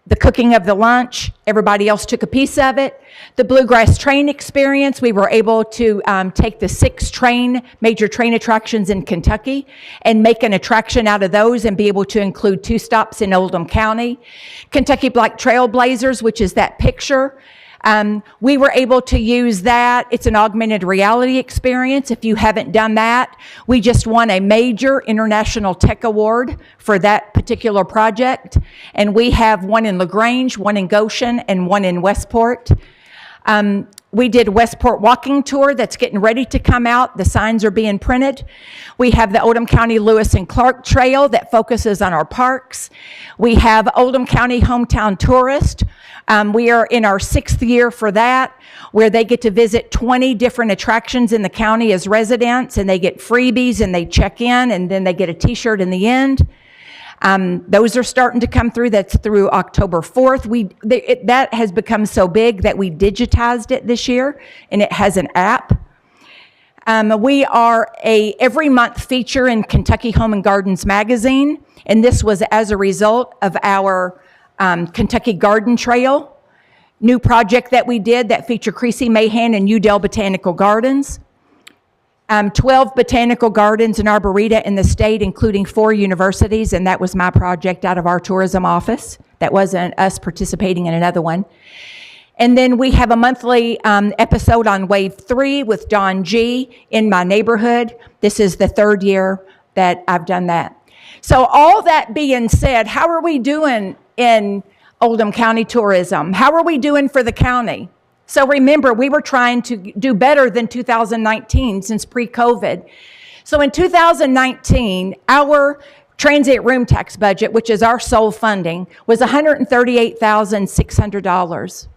the cooking of the lunch. Everybody else took a piece of it. The Bluegrass Train Experience, we were able to take the 6 major train attractions in Kentucky and make an attraction out of those and be able to include 2 stops in Oldham County. Kentucky Black Trailblazers, which is that picture. We were able to use that. It's an augmented reality experience. If you haven't done that, we just won a major international tech award for that particular project. And we have one in LaGrange, one in Goshen, and one in Westport. We did Westport Walking Tour that's getting ready to come out. The signs are being printed. We have the Oldham County Lewis and Clark Trail that focuses on our parks. We have Oldham County Hometown Tourist. We are in our 6th year for that, where they get to visit 20 different attractions in the county as residents, and they get freebies, and they check in, and then they get a t-shirt in the end. Those are starting to come through. That's through October 4th. That has become so big that we digitized it this year, and it has an app. We are a every month feature in Kentucky Home and Gardens magazine, and this was as a result of our Kentucky Garden Trail new project that we did that featured Creasy Mahan and Udell Botanical Gardens. 12 botanical gardens and arboreta in the state, including 4 universities, and that was my project out of our tourism office. That wasn't us participating in another one. And then we have a monthly episode on Wave 3 with Don G. in my neighborhood. This is the 3rd year that I've done that. So all that being said, how are we doing in Oldham County tourism? How are we doing for the county? So remember, we were trying to do better than 2019 since pre-COVID. So in 2019, our transient room tax budget, which is our sole funding, was $138,600.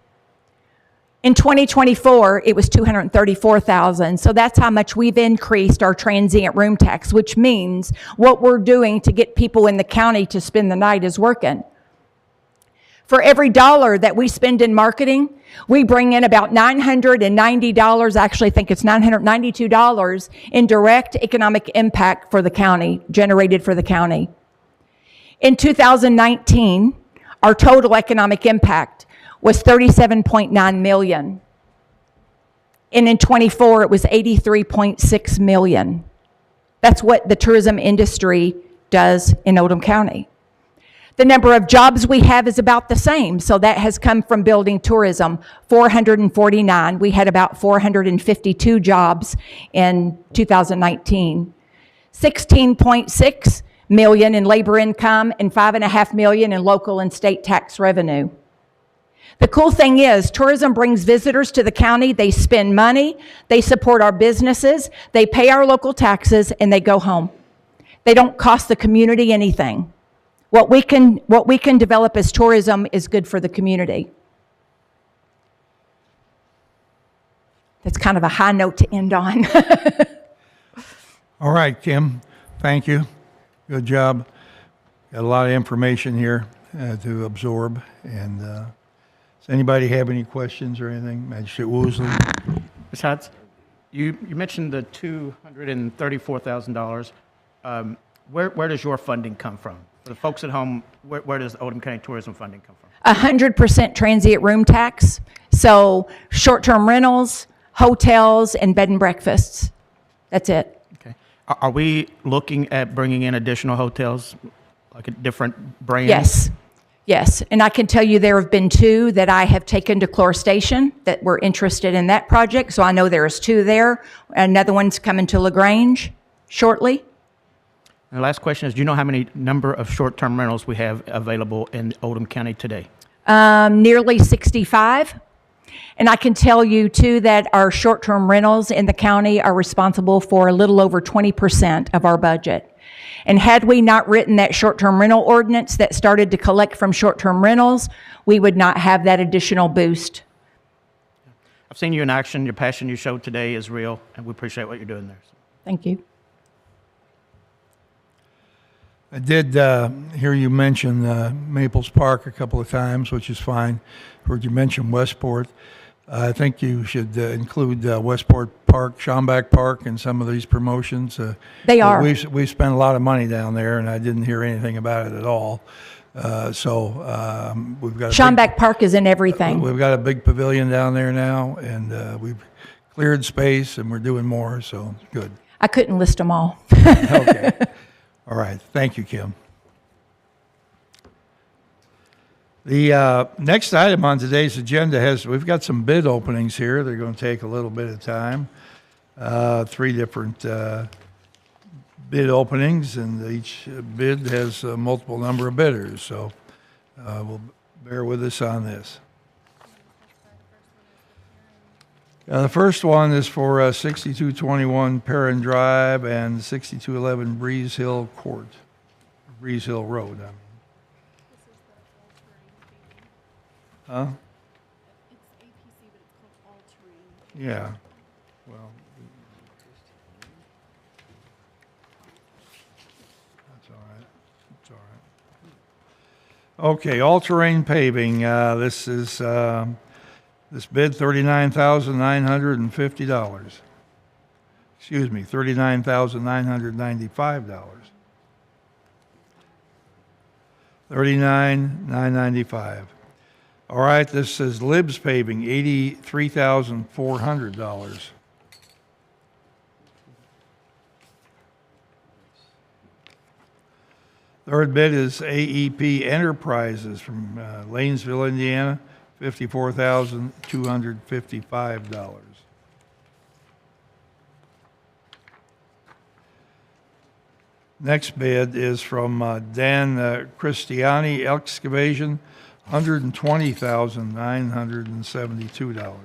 In 2024, it was $234,000. So that's how much we've increased our transient room tax, which means what we're doing to get people in the county to spend the night is working. For every dollar that we spend in marketing, we bring in about $990, I actually think it's $992 in direct economic impact for the county, generated for the county. In 2019, our total economic impact was 37.9 million. And in '24, it was 83.6 million. That's what the tourism industry does in Oldham County. The number of jobs we have is about the same, so that has come from building tourism, 449. We had about 452 jobs in 2019. 16.6 million in labor income and 5.5 million in local and state tax revenue. The cool thing is, tourism brings visitors to the county, they spend money, they support our businesses, they pay our local taxes, and they go home. They don't cost the community anything. What we can develop as tourism is good for the community. That's kind of a high note to end on. All right, Kim, thank you. Good job. Got a lot of information here to absorb. And does anybody have any questions or anything? Magistrate Woosley? Ms. Hutz, you mentioned the $234,000. Where does your funding come from? For the folks at home, where does Oldham County tourism funding come from? 100% transient room tax, so short-term rentals, hotels, and bed and breakfasts. That's it. Okay. Are we looking at bringing in additional hotels, like a different brand? Yes, yes. And I can tell you there have been 2 that I have taken to Clore Station that were interested in that project, so I know there's 2 there. Another one's coming to LaGrange shortly. And the last question is, do you know how many number of short-term rentals we have available in Oldham County today? Nearly 65. And I can tell you, too, that our short-term rentals in the county are responsible for a little over 20% of our budget. And had we not written that short-term rental ordinance that started to collect from short-term rentals, we would not have that additional boost. I've seen you in action. Your passion you showed today is real, and we appreciate what you're doing there. Thank you. I did hear you mention Maples Park a couple of times, which is fine. Heard you mention Westport. I think you should include Westport Park, Schomburg Park, in some of these promotions. They are. We've spent a lot of money down there, and I didn't hear anything about it at all. We've got Schomburg Park is in everything. We've got a big pavilion down there now, and we've cleared space, and we're doing more, so good. I couldn't list them all. Okay. All right. Thank you, Kim. The next item on today's agenda we've got some bid openings here. They're going to take a little bit of time. 3 different bid openings, and each bid has a multiple number of bidders. So we'll bear with us on this. The first one is for 6221 Perrin Drive and 6211 Breeze Hill Court, Breeze Hill Road, I mean. Huh? It's APC, but it's called All-Terrain. Yeah. Well, that's all right. That's all right. Okay, all-terrain paving. This is this bid $39,950. Excuse me, $39,995. $39,995. All right, this is Libs Paving, $83,400. Third bid is AEP Enterprises from Lanesville, Indiana, $54,255. Next bid is from Dan Cristiani Excavation, $120,972.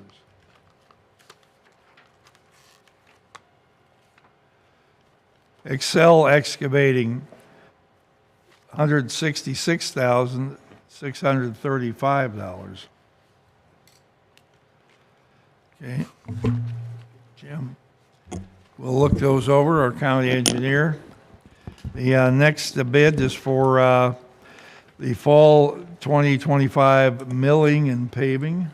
Excel Excavating, $166,635. Okay, Jim, we'll look those over, our county engineer. The next bid is for the fall 2025 milling and paving.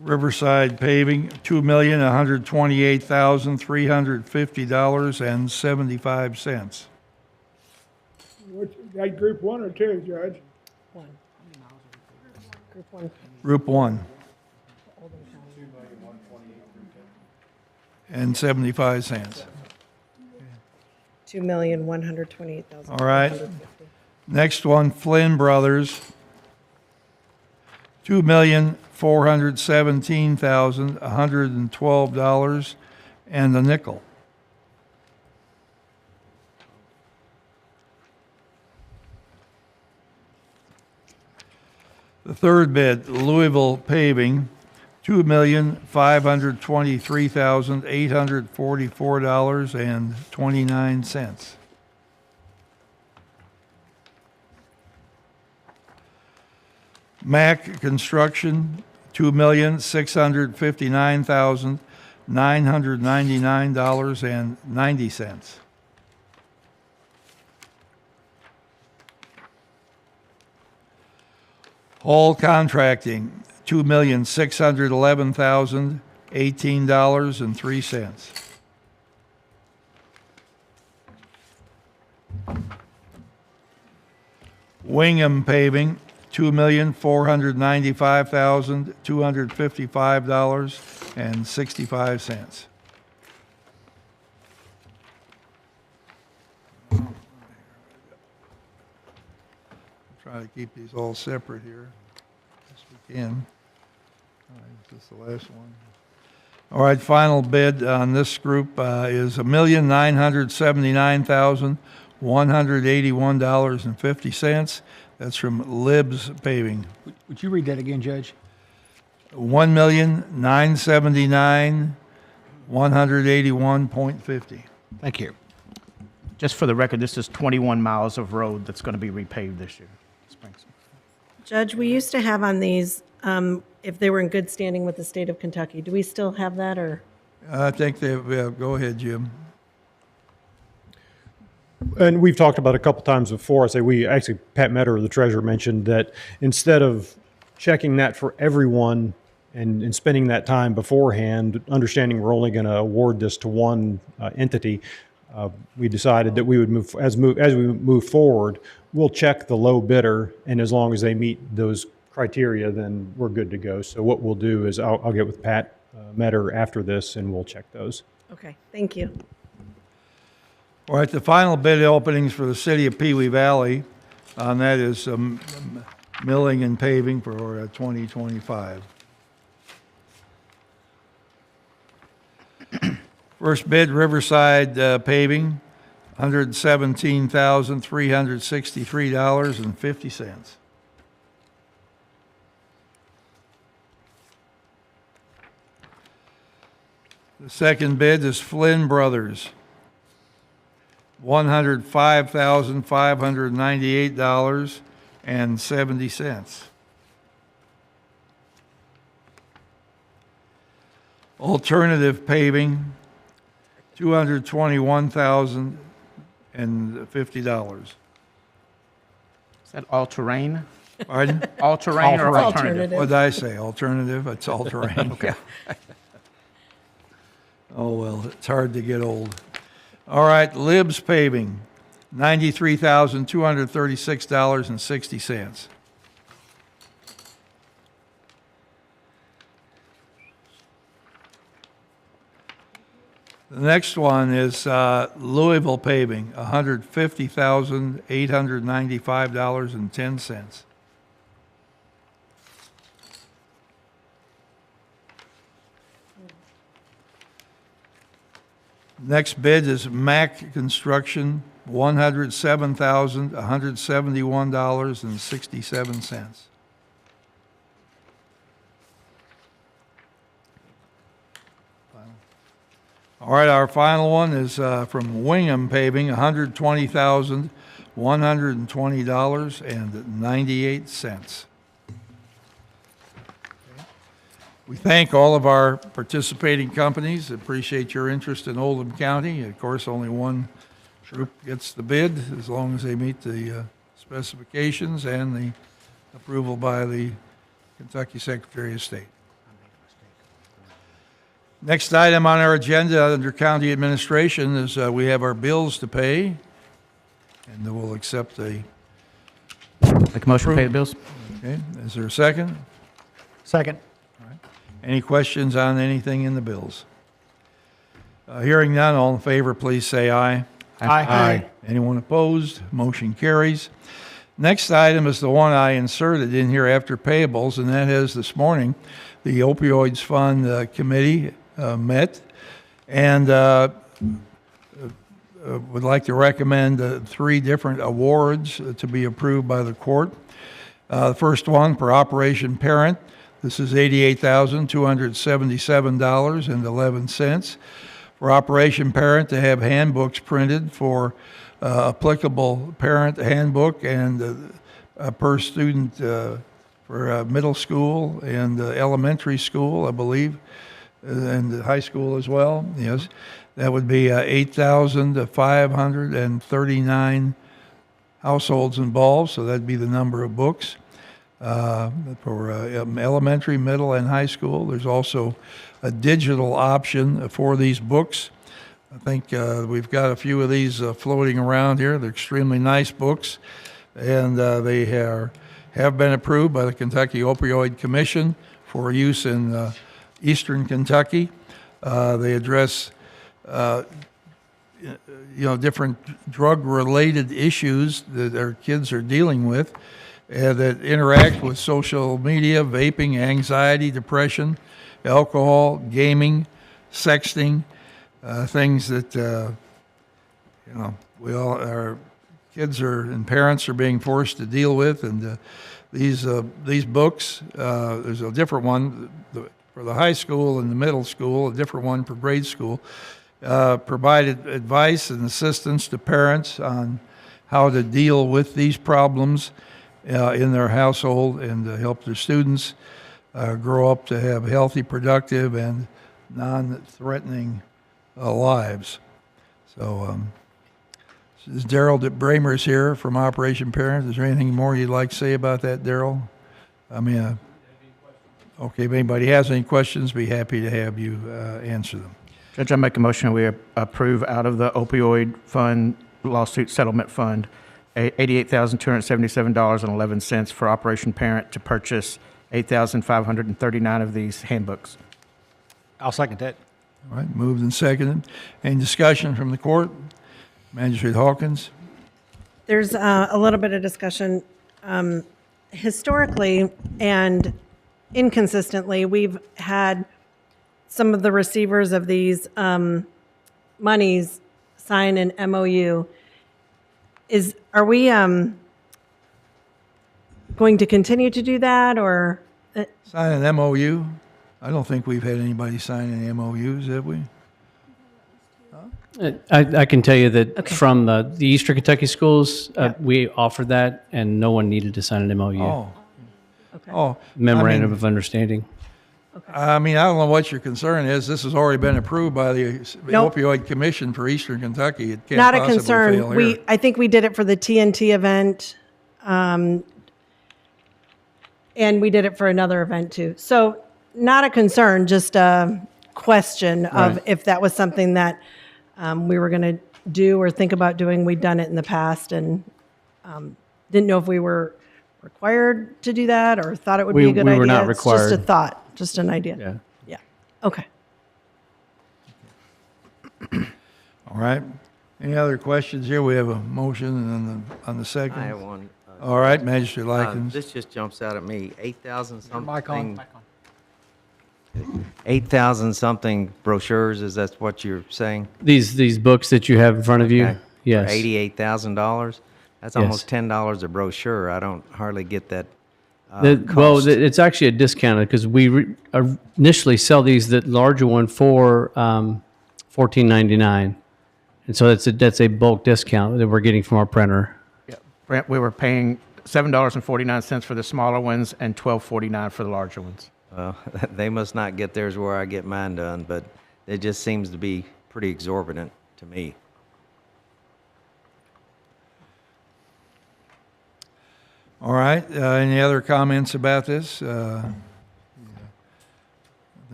Riverside Paving, $2,128,350.75. That group 1 or 2, Judge? Group 1. And 75 cents. 2,128,000. All right. Next one, Flynn Brothers, $2,417,112 and a nickel. The third bid, Louisville Paving, $2,523,844.29. Mac Construction, $2,659,999.90. Hall Contracting, $2,611,018.03. Wingham Paving, $2,495,255.65. Try to keep these all separate here, as we can. All right, is this the last one? All right, final bid on this group is $1,979,181.50. That's from Libs Paving. Would you read that again, Judge? $1,979,181.50. Thank you. Just for the record, this is 21 miles of road that's going to be repaved this year. Judge, we used to have on these, if they were in good standing with the state of Kentucky. Do we still have that, or? I think they, go ahead, Jim. And we've talked about it a couple times before. I say we actually, Pat Metter, the treasurer, mentioned that instead of checking that for everyone and spending that time beforehand, understanding we're only going to award this to one entity, we decided that we would as we move forward, we'll check the low bidder, and as long as they meet those criteria, then we're good to go. So what we'll do is I'll get with Pat Metter after this, and we'll check those. Okay, thank you. All right, the final bid openings for the city of Pee Wee Valley, and that is milling and paving for 2025. First bid, Riverside Paving, $117,363.50. The second bid is Flynn Brothers, $105,598.70. Alternative Paving, $221,050. Is that all-terrain? Pardon? All-terrain or alternative? Alternative. What did I say? Alternative? It's all terrain. Okay. Oh, well, it's hard to get old. All right, Libs Paving, $93,236.60. The next one is Louisville Paving, $150,895.10. Next bid is Mac Construction, $107,171.67. All right, our final one is from Wingham Paving, $120,120.98. We thank all of our participating companies. Appreciate your interest in Oldham County. Of course, only one group gets the bid as long as they meet the specifications and the approval by the Kentucky Secretary of State. Next item on our agenda under county administration is we have our bills to pay, and then we'll accept a, Make a motion to pay the bills? okay, is there a second? Second. Any questions on anything in the bills? Hearing none, all in favor, please say aye. Aye. Anyone opposed? Motion carries. Next item is the one I inserted in here after payables, and that is this morning, the opioids fund committee met and would like to recommend 3 different awards to be approved by the court. The first one for Operation Parent. This is $88,277.11 for Operation Parent to have handbooks printed for applicable parent handbook and per student for middle school and elementary school, I believe, and high school as well. Yes, that would be 8,539 households involved, so that'd be the number of books for elementary, middle, and high school. There's also a digital option for these books. I think we've got a few of these floating around here. They're extremely nice books, and they have been approved by the Kentucky Opioid Commission for use in eastern Kentucky. They address different drug-related issues that our kids are dealing with that interact with social media, vaping, anxiety, depression, alcohol, gaming, sexting, things that we all, our kids are and parents are being forced to deal with. And these books, there's a different one for the high school and the middle school, a different one for grade school. Provided advice and assistance to parents on how to deal with these problems in their household and to help their students grow up to have healthy, productive, and non-threatening lives. So this is Daryl Bramer's here from Operation Parent. Is there anything more you'd like to say about that, Daryl? I mean, okay, if anybody has any questions, be happy to have you answer them. Judge, I make a motion we approve out of the opioid fund, lawsuit settlement fund, $88,277.11 for Operation Parent to purchase 8,539 of these handbooks. I'll second that. All right, moved and seconded. Any discussion from the court? Magistrate Hawkins? There's a little bit of discussion. Historically and inconsistently, we've had some of the receivers of these monies sign an MOU. Are we going to continue to do that, or? Sign an MOU? I don't think we've had anybody sign any MOUs, have we? I can tell you that Okay. from the Eastern Kentucky schools, we offered that, and no one needed to sign an MOU, Oh. Okay. Oh. memorandum of understanding. I mean, I don't know what your concern is. This has already been approved by the Nope. Opioid Commission for Eastern Kentucky. It can't Not a possibly fail concern. here. I think we did it for the TNT event, and we did it for another event too. So not a concern, just a question of Right. if that was something that we were going to do or think about doing. We'd done it in the past and didn't know if we were required to do that or thought it would be We- a good we idea. were not It's just a required. thought, just an idea. Yeah. Yeah. Okay. All right. Any other questions here? We have a motion on the second. I have one. All right, Magistrate Likens. This just jumps out at me. 8,000 Mic on. something. 8,000 something brochures. Is that what you're saying? These books that you have in front of you, Okay. yes. For $88,000. That's Yes. almost $10 a brochure. I don't hardly get that. Well, it's actually a discounted because we initially sell these, the larger one, for $14.99, and so that's a bulk discount that we're getting from our printer. Brent, we were paying $7.49 for the smaller ones and $12.49 for the larger ones. They must not get theirs where I get mine done, but it just seems to be pretty exorbitant to me. All right. Any other comments about this? I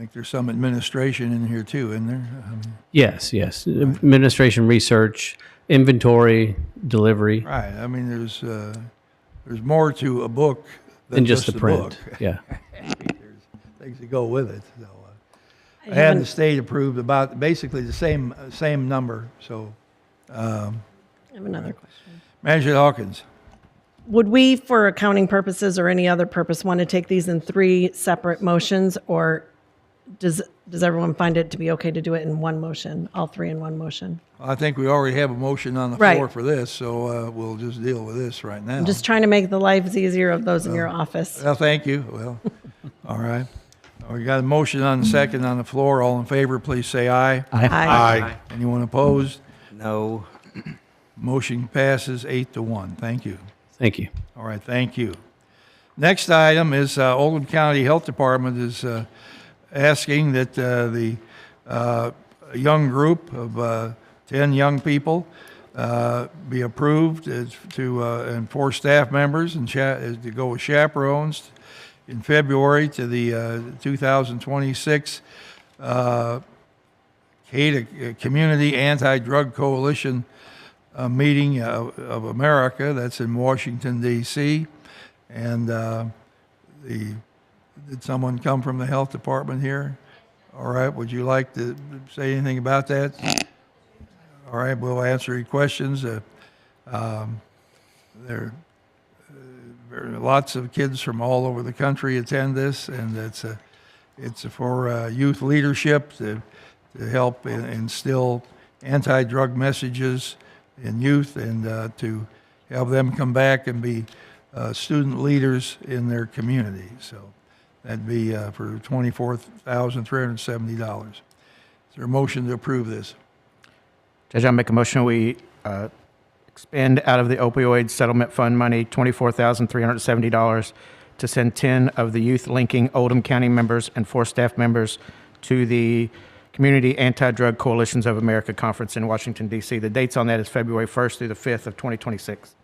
think there's some administration in here too, isn't there? Yes, yes. Administration, research, inventory, delivery, Right, I mean, there's more to a book than and just the book. print. Yeah. There's things that go with it, so. I And haven't- the state approved about basically the same number, so. I have another question. Manager Hawkins, Would we, for accounting purposes or any other purpose, want to take these in 3 separate motions, or does everyone find it to be okay to do it in one motion, all 3 in one motion? I think we already have a motion on the Right. floor for this, so we'll just deal with this right now. I'm just trying to make the lives easier of those in your office. Well, thank you, well, all right. We got a motion on the second on the floor, all in favor, please say aye. Aye. Anyone opposed? No. Motion passes 8-1, thank you. Thank you. All right, thank you. Next item is Oldham County Health Department is asking that the young group of 10 young people be approved and 4 staff members and to go with chaperones in February to the 2026 CADA Community Anti-Drug Coalition meeting of America. That's in Washington, D.C. And did someone come from the health department here? All right, would you like to say anything about that? All right, we'll answer your questions. There are lots of kids from all over the country attend this, and it's for youth leadership to help instill anti-drug messages in youth and to have them come back and be student leaders in their community. So that'd be for $24,370. Is there a motion to approve this? Judge, I'll make a motion, we expend out of the opioid settlement fund money $24,370 to send 10 of the youth linking Oldham County members and 4 staff members to the Community Anti-Drug Coalitions of America Conference in Washington, D.C. The dates on that is February 1st through the 5th of 2026. Is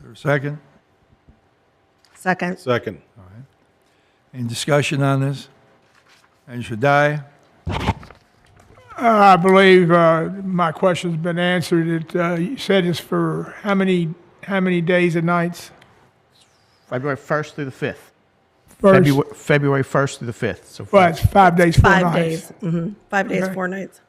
there a second? Second. Second. All right. Any discussion on this? And should die? I believe my question's been answered. You said it's for how many days and nights? February 1st through the 5th. First, February 1st through the 5th. So well, it's 5 days, 4 5 nights. days. 5 days, Okay. 4 nights.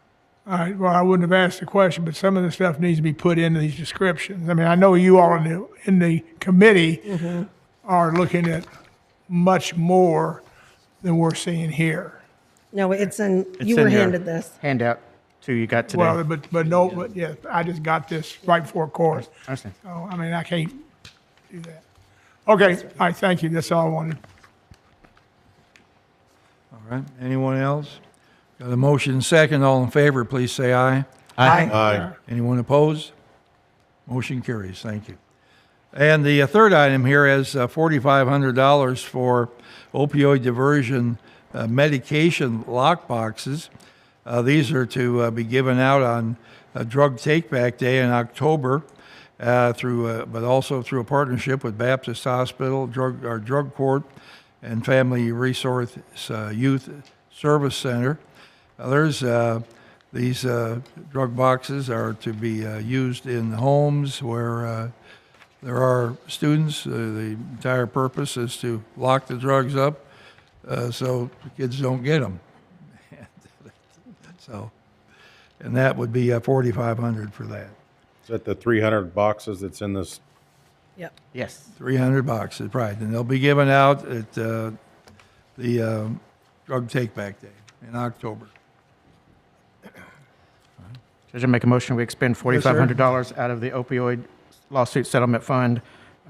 All right, well, I wouldn't have asked the question, but some of the stuff needs to be put into these descriptions. I mean, I know you all in the committee are looking at much more than we're seeing here. No, it's in, It's you in were your handed this. handout too you got today. Well, but yeah, I just got this right before course. I understand. So, I mean, I can't do that. Okay, all right, thank you. That's all I wanted. All right, anyone else? Got a motion second, all in favor, please say aye. Aye. Anyone opposed? Motion carries, thank you. And the third item here is $4,500 for opioid diversion medication lockboxes. These are to be given out on Drug Take-Back Day in October, but also through a partnership with Baptist Hospital, Drug Court, and Family Resource Youth Service Center. These drug boxes are to be used in homes where there are students. The entire purpose is to lock the drugs up so the kids don't get them. So, and that would be $4,500 for that. Is that the 300 boxes that's in this? Yep. Yes. 300 boxes, right. And they'll be given out at the Drug Take-Back Day in October. Judge, I make a motion, we expend $4,500 out of the opioid lawsuit settlement fund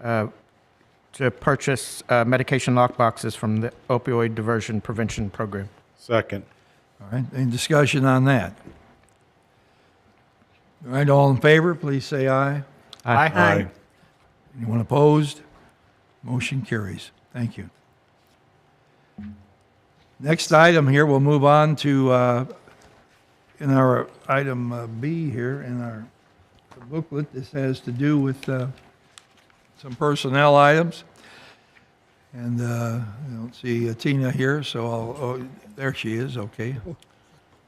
to purchase medication lockboxes from the opioid diversion prevention program. Second. All right, any discussion on that? All right, all in favor, please say aye. Aye. Anyone opposed? Motion carries. Thank you. Next item here, we'll move on to, in our item B here, in our booklet, this has to do with some personnel items. And I don't see Tina here, so there she is, okay.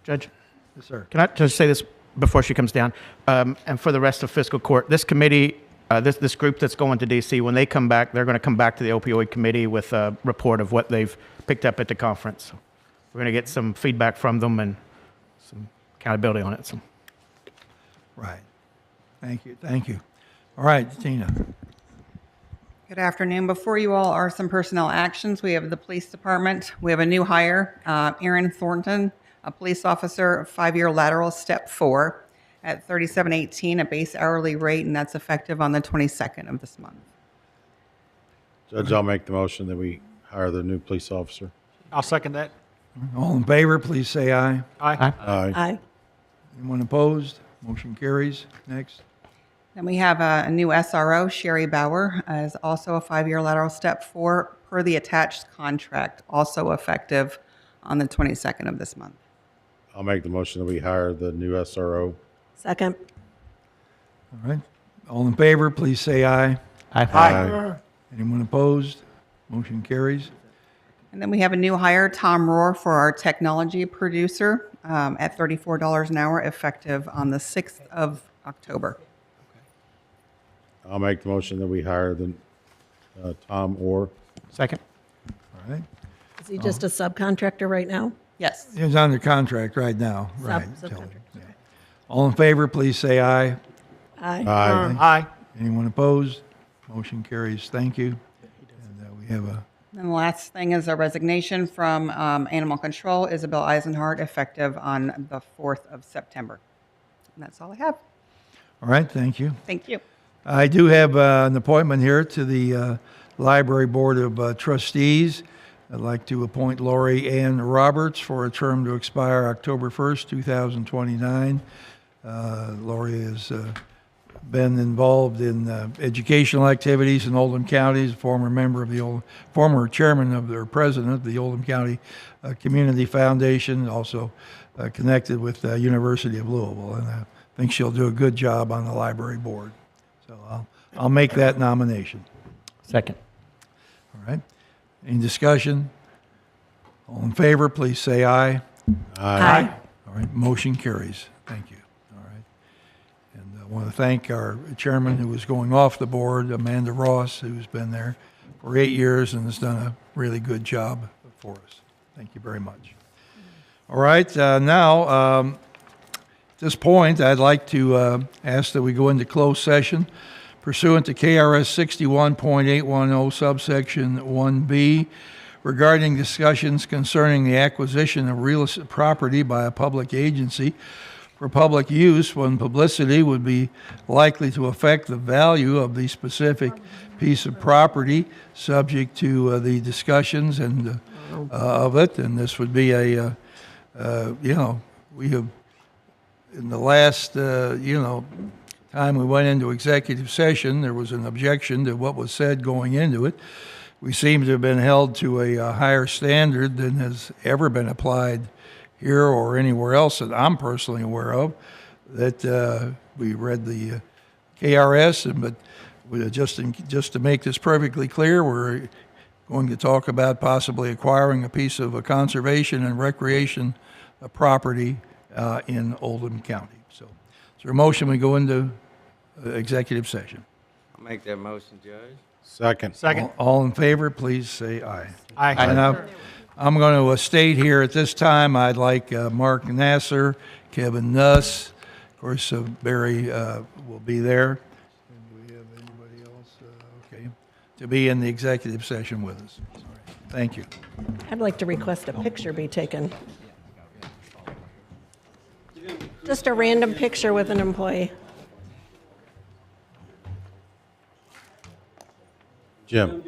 Judge, Yes, sir. can I just say this before she comes down? And for the rest of fiscal court, this committee, this group that's going to DC, when they come back, they're going to come back to the opioid committee with a report of what they've picked up at the conference. So we're going to get some feedback from them and some accountability on it. So. Right. Thank you, thank you. All right, Tina. Good afternoon. Before you all are some personnel actions. We have the police department. We have a new hire, Aaron Thornton, a police officer, 5-year lateral, step 4, at $37.18, a base hourly rate, and that's effective on the 22nd of this month. Judge, I'll make the motion that we hire the new police officer. I'll second that. All in favor, please say aye. Aye. Aye. Aye. Anyone opposed? Motion carries. Next. Then we have a new SRO, Sherry Bauer, as also a 5-year lateral, step 4, per the attached contract, also effective on the 22nd of this month. I'll make the motion that we hire the new SRO. Second. All right. All in favor, please say aye. Aye. Anyone opposed? Motion carries. And then we have a new hire, Tom Rohr, for our technology producer at $34 an hour, effective on the 6th of October. I'll make the motion that we hire the Tom Orr. Second. All right. Is he just a subcontractor right now? Yes. He's under contract right now. Right. Subcontractor. Kelly. Yeah. All in favor, please say aye. Aye. Aye. Aye. Anyone opposed? Motion carries. Thank you. And we have a, And the last thing is a resignation from Animal Control, Isabel Eisenhart, effective on the 4th of September. And that's all I have. all right, thank you. Thank you. I do have an appointment here to the Library Board of Trustees. I'd like to appoint Lori Ann Roberts for a term to expire October 1st, 2029. Lori has been involved in educational activities in Oldham County, is a former member of the former chairman of their president of the Oldham County Community Foundation, also connected with the University of Louisville, and I think she'll do a good job on the library board. So I'll make that nomination. Second. All right. Any discussion? All in favor, please say aye. Aye. All right, motion carries. Thank you. All right. And I want to thank our chairman who was going off the board, Amanda Ross, who's been there for 8 years and has done a really good job for us. Thank you very much. All right, now, at this point, I'd like to ask that we go into closed session pursuant to KRS 61.810 subsection 1B regarding discussions concerning the acquisition of real estate property by a public agency for public use when publicity would be likely to affect the value of the specific piece of property, subject to the discussions and of it. And this would be a, we have, in the last, time we went into executive session, there was an objection to what was said going into it. We seem to have been held to a higher standard than has ever been applied here or anywhere else that I'm personally aware of. That we read the KRS, but just to make this perfectly clear, we're going to talk about possibly acquiring a piece of a conservation and recreation property in Oldham County. So, is there a motion we go into executive session? I'll make that motion, Judge. Second. Second. All in favor, please say aye. Aye. And I'm going to state here at this time, I'd like Mark Nasser, Kevin Nuss, of course, Barry will be there. And do we have anybody else? Okay, to be in the executive session with us. All right. Thank you. I'd like to request a picture be taken. Just a random picture with an employee. Jim.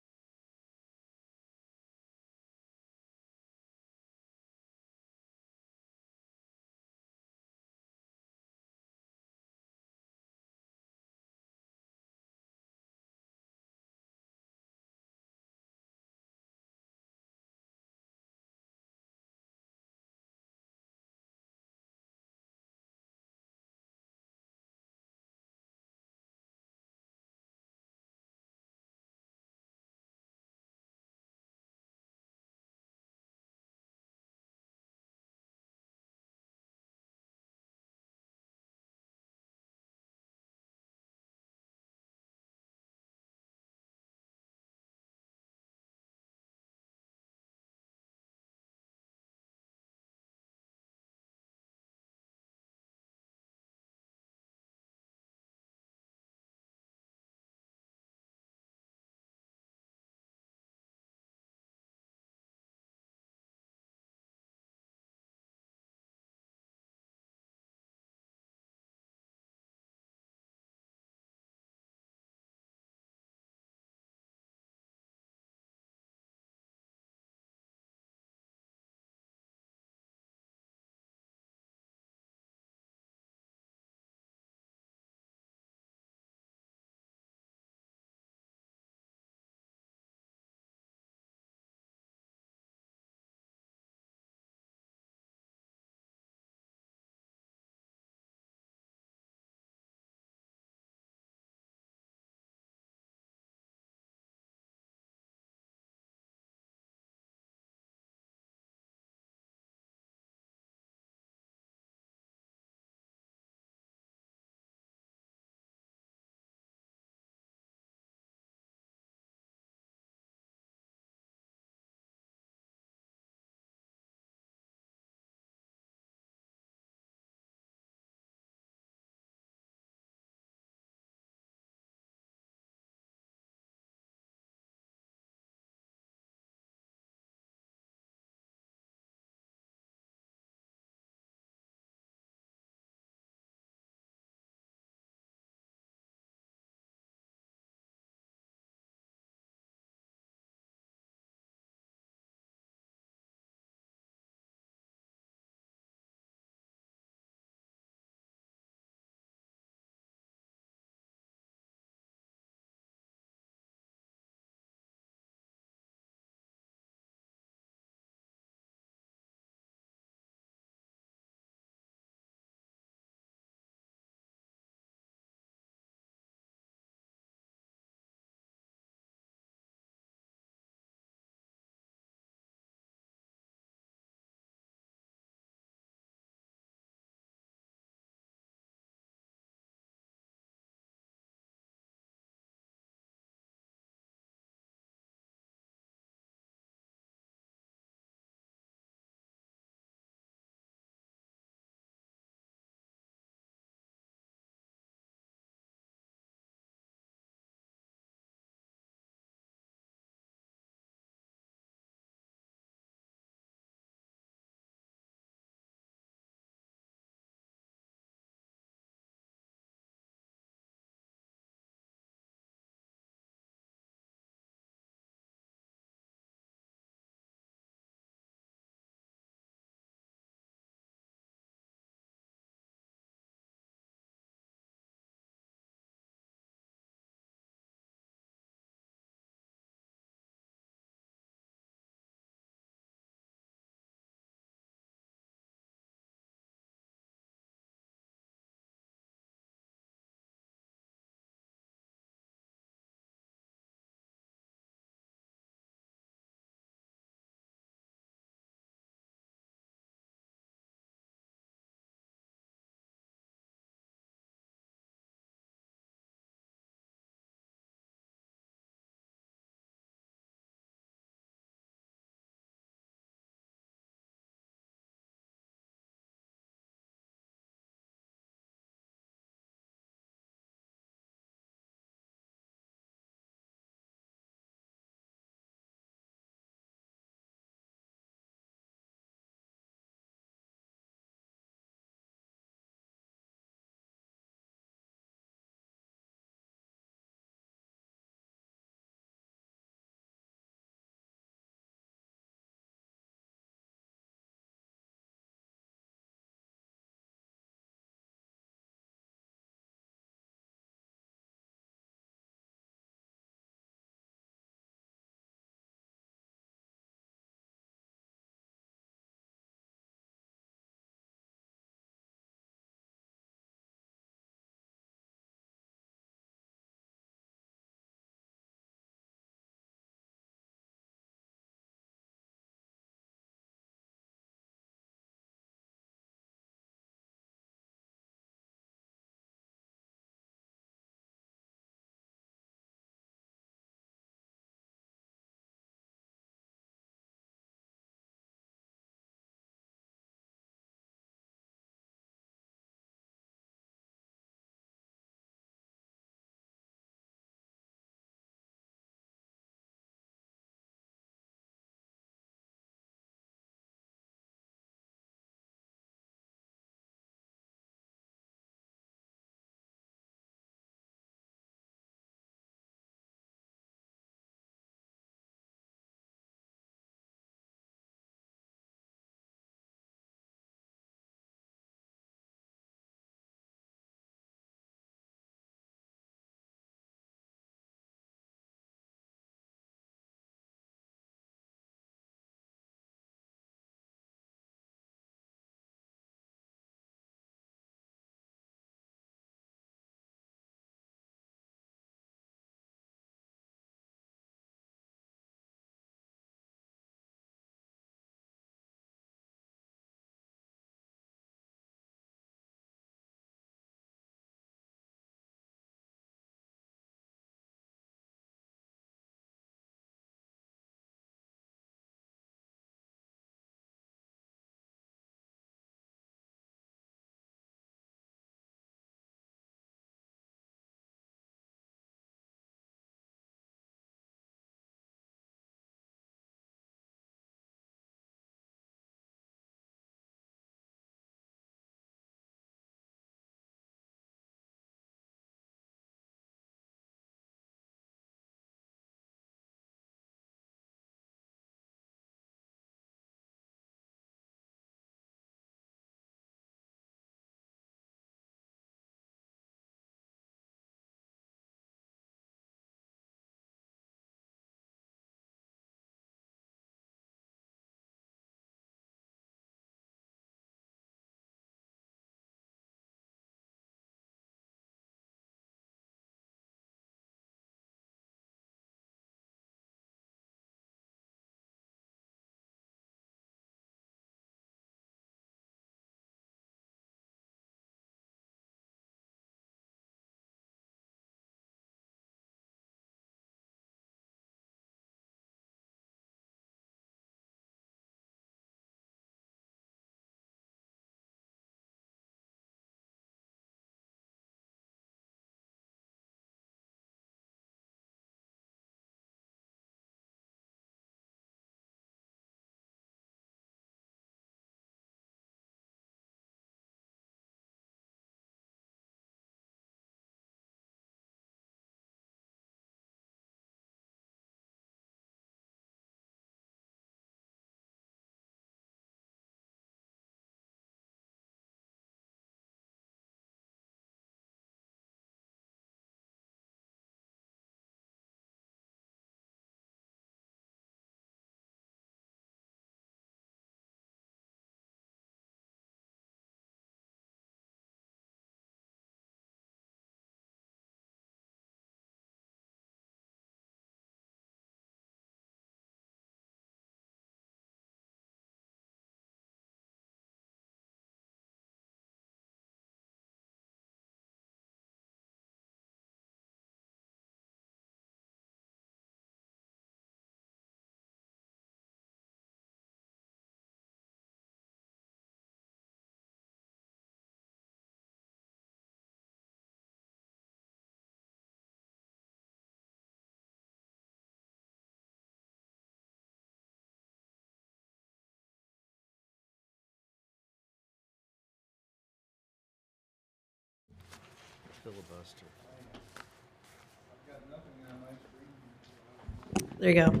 There you go.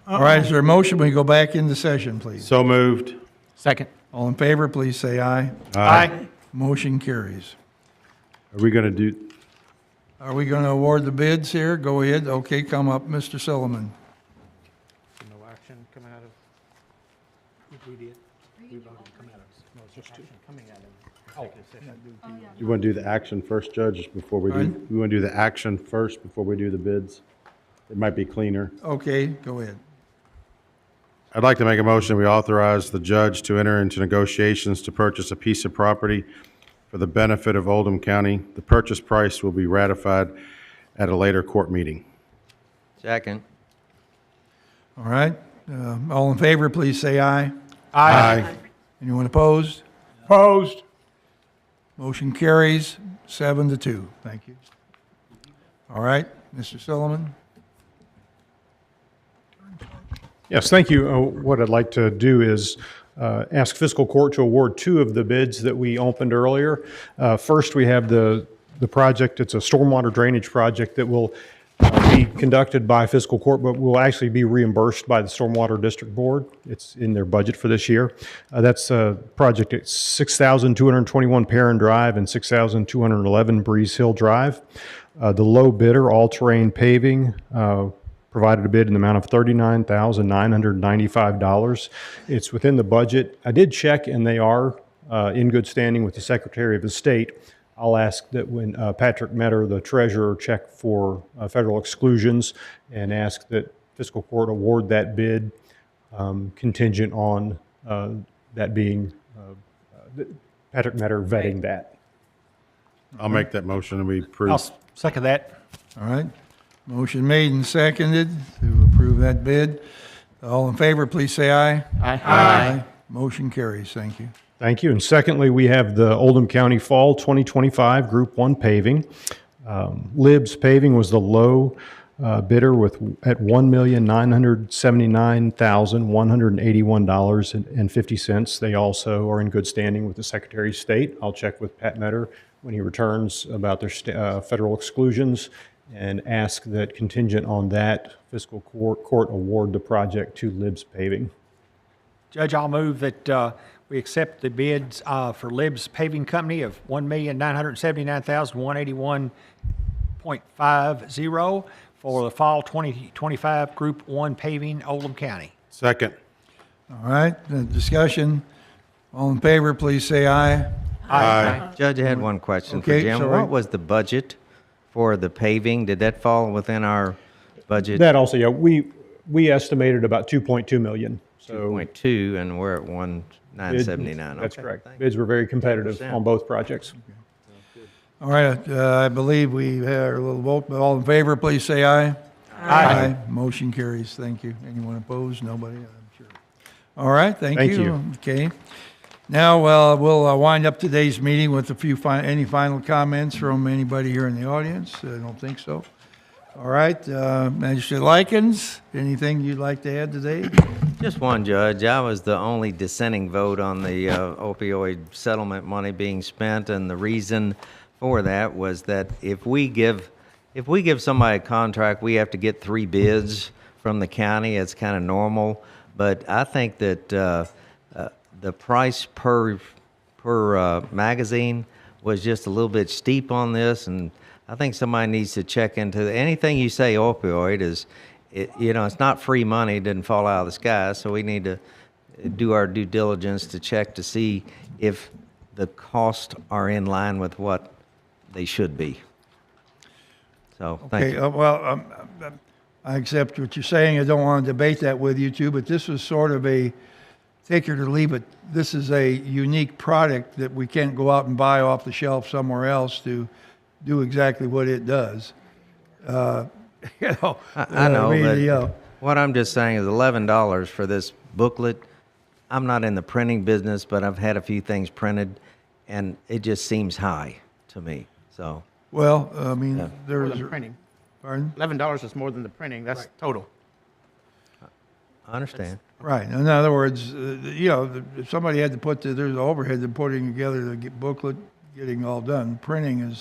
All right, is there a motion? We go back into session, please. So moved. Second. All in favor, please say aye. Aye. Motion carries. Are we going to do, Are we going to award the bids here? Go ahead. Okay, come up, Mr. Sullivan. No action coming out of. We did. We voted to come out of. No, it's just action coming out of executive session. you want to do the action first, Judge, before we do? Pardon? We want to do the action first before we do the bids? It might be cleaner. Okay, go ahead. I'd like to make a motion, we authorize the judge to enter into negotiations to purchase a piece of property for the benefit of Oldham County. The purchase price will be ratified at a later court meeting. Second. All right, all in favor, please say aye. Aye. Anyone opposed? Opposed? Motion carries 7-2. Thank you. All right, Mr. Sullivan? Yes, thank you. What I'd like to do is ask fiscal court to award 2 of the bids that we opened earlier. First, we have the project. It's a stormwater drainage project that will be conducted by fiscal court, but will actually be reimbursed by the Stormwater District Board. It's in their budget for this year. That's a project at 6,221 Perrin Drive and 6,211 Breeze Hill Drive. The low bidder, All Terrain Paving, provided a bid in the amount of $39,995. It's within the budget. I did check, and they are in good standing with the Secretary of the State. I'll ask that when Patrick Metter, the treasurer, check for federal exclusions and ask that fiscal court award that bid contingent on that being Patrick Metter vetting that. I'll make that motion and we approve. I'll second that. All right, motion made and seconded to approve that bid. All in favor, please say aye. Aye. Motion carries, thank you. Thank you. And secondly, we have the Oldham County Fall 2025 Group 1 paving. Libs Paving was the low bidder at $1,979,181.50. They also are in good standing with the Secretary of State. I'll check with Pat Metter when he returns about their federal exclusions and ask that contingent on that fiscal court award the project to Libs Paving. Judge, I'll move that we accept the bids for Libs Paving Company of $1,979,181.50 for the Fall 2025 Group 1 paving, Oldham County. Second. All right, discussion. All in favor, please say aye. Aye. Judge, I had one question Okay, for Jim. sorry. What was the budget for the paving? Did that fall within our budget? That also, yeah, we estimated about 2.2 million. So 2.2, and we're at 1,979. That's Okay, correct. thanks. Bids were very competitive 10%. on both projects. All right, I believe we had a little vote, but all in favor, please say aye. Aye. Motion carries, thank you. Anyone opposed? Nobody, I'm sure. All right, thank Thank you. you. Okay. Now, we'll wind up today's meeting with a few, any final comments from anybody here in the audience? I don't think so. All right, Magistrate Likens, anything you'd like to add today? Just one, Judge. I was the only dissenting vote on the opioid settlement money being spent, and the reason for that was that if we give somebody a contract, we have to get 3 bids from the county. It's kind of normal, but I think that the price per magazine was just a little bit steep on this, and I think somebody needs to check into anything you say opioid is. It's not free money, it didn't fall out of the sky, so we need to do our due diligence to check to see if the costs are in line with what they should be. So, thank Okay, you. well, I accept what you're saying. I don't want to debate that with you two, but this was sort of a take it or leave it. This is a unique product that we can't go out and buy off the shelf somewhere else to do exactly what it does. I know, but what I'm just saying is $11 for this booklet. I'm not in the printing business, but I've had a few things printed, and it just seems high to me. So, well, I mean, More there's. than printing. Pardon? $11 is more than the printing. That's total. I understand. Right. In other words, if somebody had to there's overhead to putting together the booklet, getting all done. Printing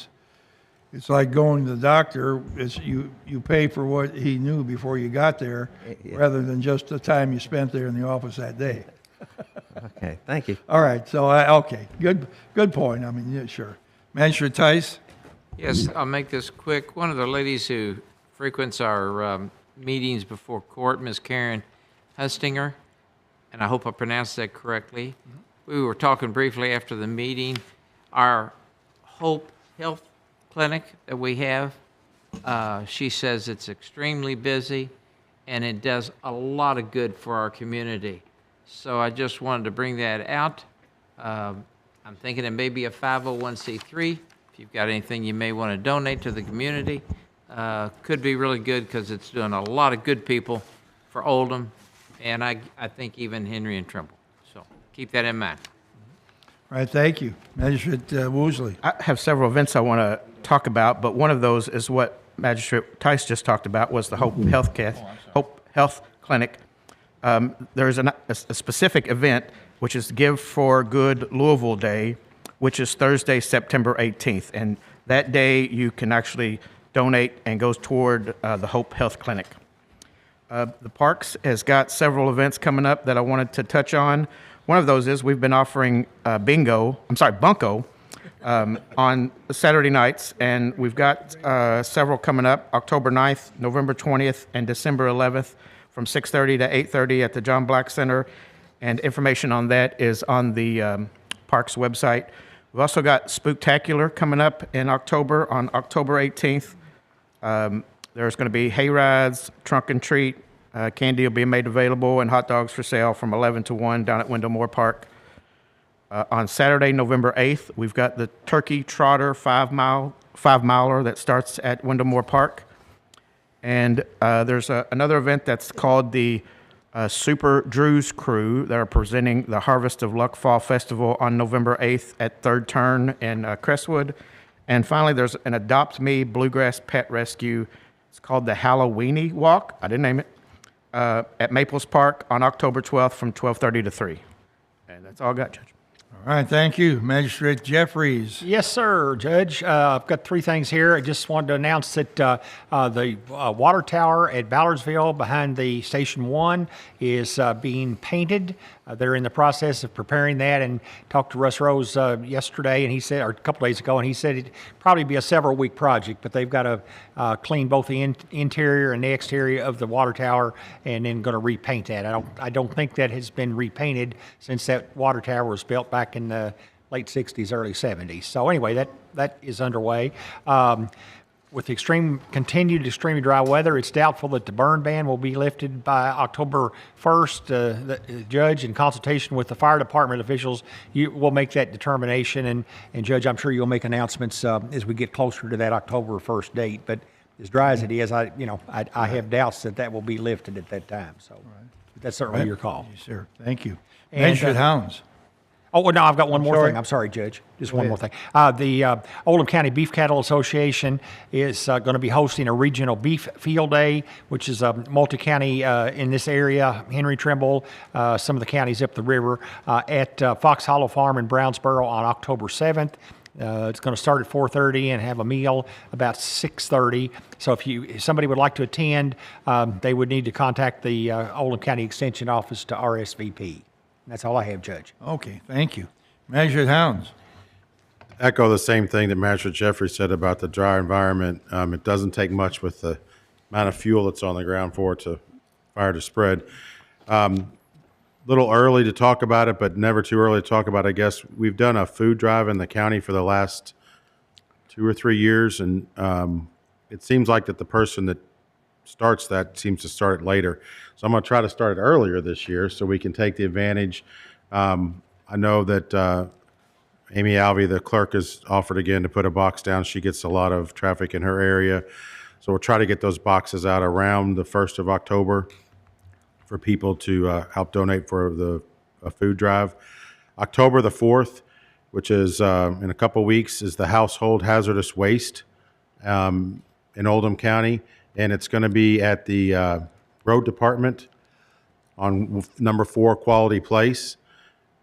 it's like going to the doctor. You pay for what he knew before you got there, rather than just the time you spent there in the office that day. Okay, thank you. All right. So okay, good point. I mean, yeah, sure. Magistrate Tice. Yes, I'll make this quick. One of the ladies who frequents our meetings before court, Ms. Karen Hustinger, and I hope I pronounced that correctly. We were talking briefly after the meeting. Our Hope Health Clinic that we have, she says it's extremely busy, and it does a lot of good for our community. So I just wanted to bring that out. I'm thinking it may be a 501c3. If you've got anything you may want to donate to the community, could be really good because it's doing a lot of good people for Oldham, and I think even Henry and Trimble. So keep that in mind. All right, thank you. Magistrate Woosley. I have several events I want to talk about, but one of those is what Magistrate Tice just talked about, was the Hope Health Clinic. There's a specific event, which is Give for Good Louisville Day, which is Thursday, September 18th. And that day, you can actually donate and goes toward the Hope Health Clinic. The Parks has got several events coming up that I wanted to touch on. One of those is we've been offering bunco on Saturday nights, and we've got several coming up, October 9th, November 20th, and December 11th from 6:30 to 8:30 at the John Black Center, and information on that is on the Parks website. We've also got Spooktacular coming up in October, on October 18th. There's going to be hay rides, trunk and treat, candy will be made available, and hot dogs for sale from 11 to 1 down at Wendell Moore Park. On Saturday, November 8th, we've got the Turkey Trotter 5-miler that starts at Wendell Moore Park. And there's another event that's called the Super Drew's Crew that are presenting the Harvest of Luck Fall Festival on November 8th at Third Turn in Crestwood. And finally, there's an Adopt Me Bluegrass Pet Rescue. It's called the Halloweeny Walk. I didn't name it. At Maples Park on October 12th from 12:30 to 3. And that's all I got, Judge. All right, thank you. Magistrate Jeffries. Yes, sir, Judge. I've got three things here. I just wanted to announce that the water tower at Ballardsville behind the Station 1 is being painted. They're in the process of preparing that, and talked to Russ Rose yesterday, and he said, or a couple days ago, and he said it'd probably be a several-week project, but they've got to clean both the interior and the exterior of the water tower, and then going to repaint that. I don't think that has been repainted since that water tower was built back in the late 60s, early 70s. So anyway, that is underway. With the continued extremely dry weather, it's doubtful that the burn ban will be lifted by October 1st. The judge, in consultation with the fire department officials, will make that determination. And Judge, I'm sure you'll make announcements as we get closer to that October 1st date. But as dry as it is, I have doubts that will be lifted at that time. So that's certainly your call. Yes, sir. Thank you. And, Magistrate Hounds. Oh, no, I've got one more sorry. thing. I'm sorry, Judge. Just Go one ahead. more thing. The Oldham County Beef Cattle Association is going to be hosting a regional beef field day, which is a multi-county in this area, Henry, Trimble, some of the counties up the river, at Fox Hollow Farm in Brownsboro on October 7th. It's going to start at 4:30 and have a meal about 6:30. So if somebody would like to attend, they would need to contact the Oldham County Extension Office to RSVP. That's all I have, Judge. Okay, thank you. Magistrate Hounds. Echo the same thing that Magistrate Jeffrey said about the dry environment. It doesn't take much with the amount of fuel that's on the ground for it to fire to spread. Little early to talk about it, but never too early to talk about it, I guess. We've done a food drive in the county for the last 2 or 3 years, and it seems like that the person that starts that seems to start it later. So I'm going to try to start it earlier this year so we can take the advantage. I know that Amy Alvey, the clerk, has offered again to put a box down. She gets a lot of traffic in her area. So we'll try to get those boxes out around the 1st of October for people to help donate for a food drive. October the 4th, which is in a couple weeks, is the Household Hazardous Waste in Oldham County. And it's going to be at the road department on number 4 Quality Place.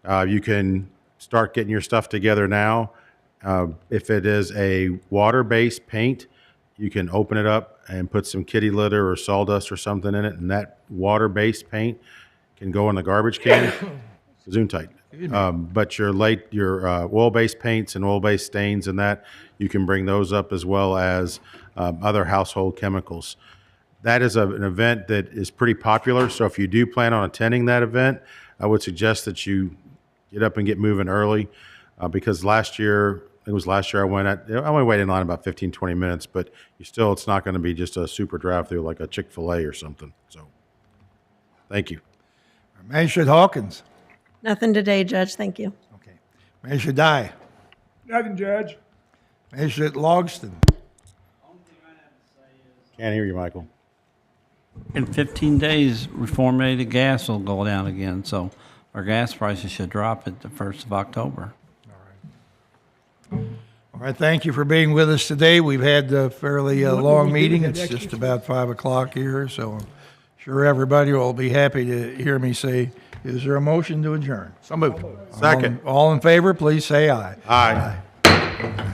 You can start getting your stuff together now. If it is a water-based paint, you can open it up and put some kitty litter or sawdust or something in it, and that water-based paint can go in the garbage can. Zoom tight. But your oil-based paints and oil-based stains and that, you can bring those up, as well as other household chemicals. That is an event that is pretty popular, so if you do plan on attending that event, I would suggest that you get up and get moving early, because last year I went I only waited in line about 15, 20 minutes, but it's not going to be just a super drive-through like a Chick-fil-A or something. So, thank you. Magistrate Hawkins. Nothing today, Judge. Thank you. Okay. Magistrate Dye. Nothing, Judge. Magistrate Logston. Can't hear you, Michael. In 15 days, reformulated gas will go down again, so our gas prices should drop at the 1st of October. All right, thank you for being with us today. We've had a fairly long meeting. It's just about 5 o'clock here, so I'm sure everybody will be happy to hear me say, is there a motion to adjourn? So moved. Second. All in favor, please say aye. Aye.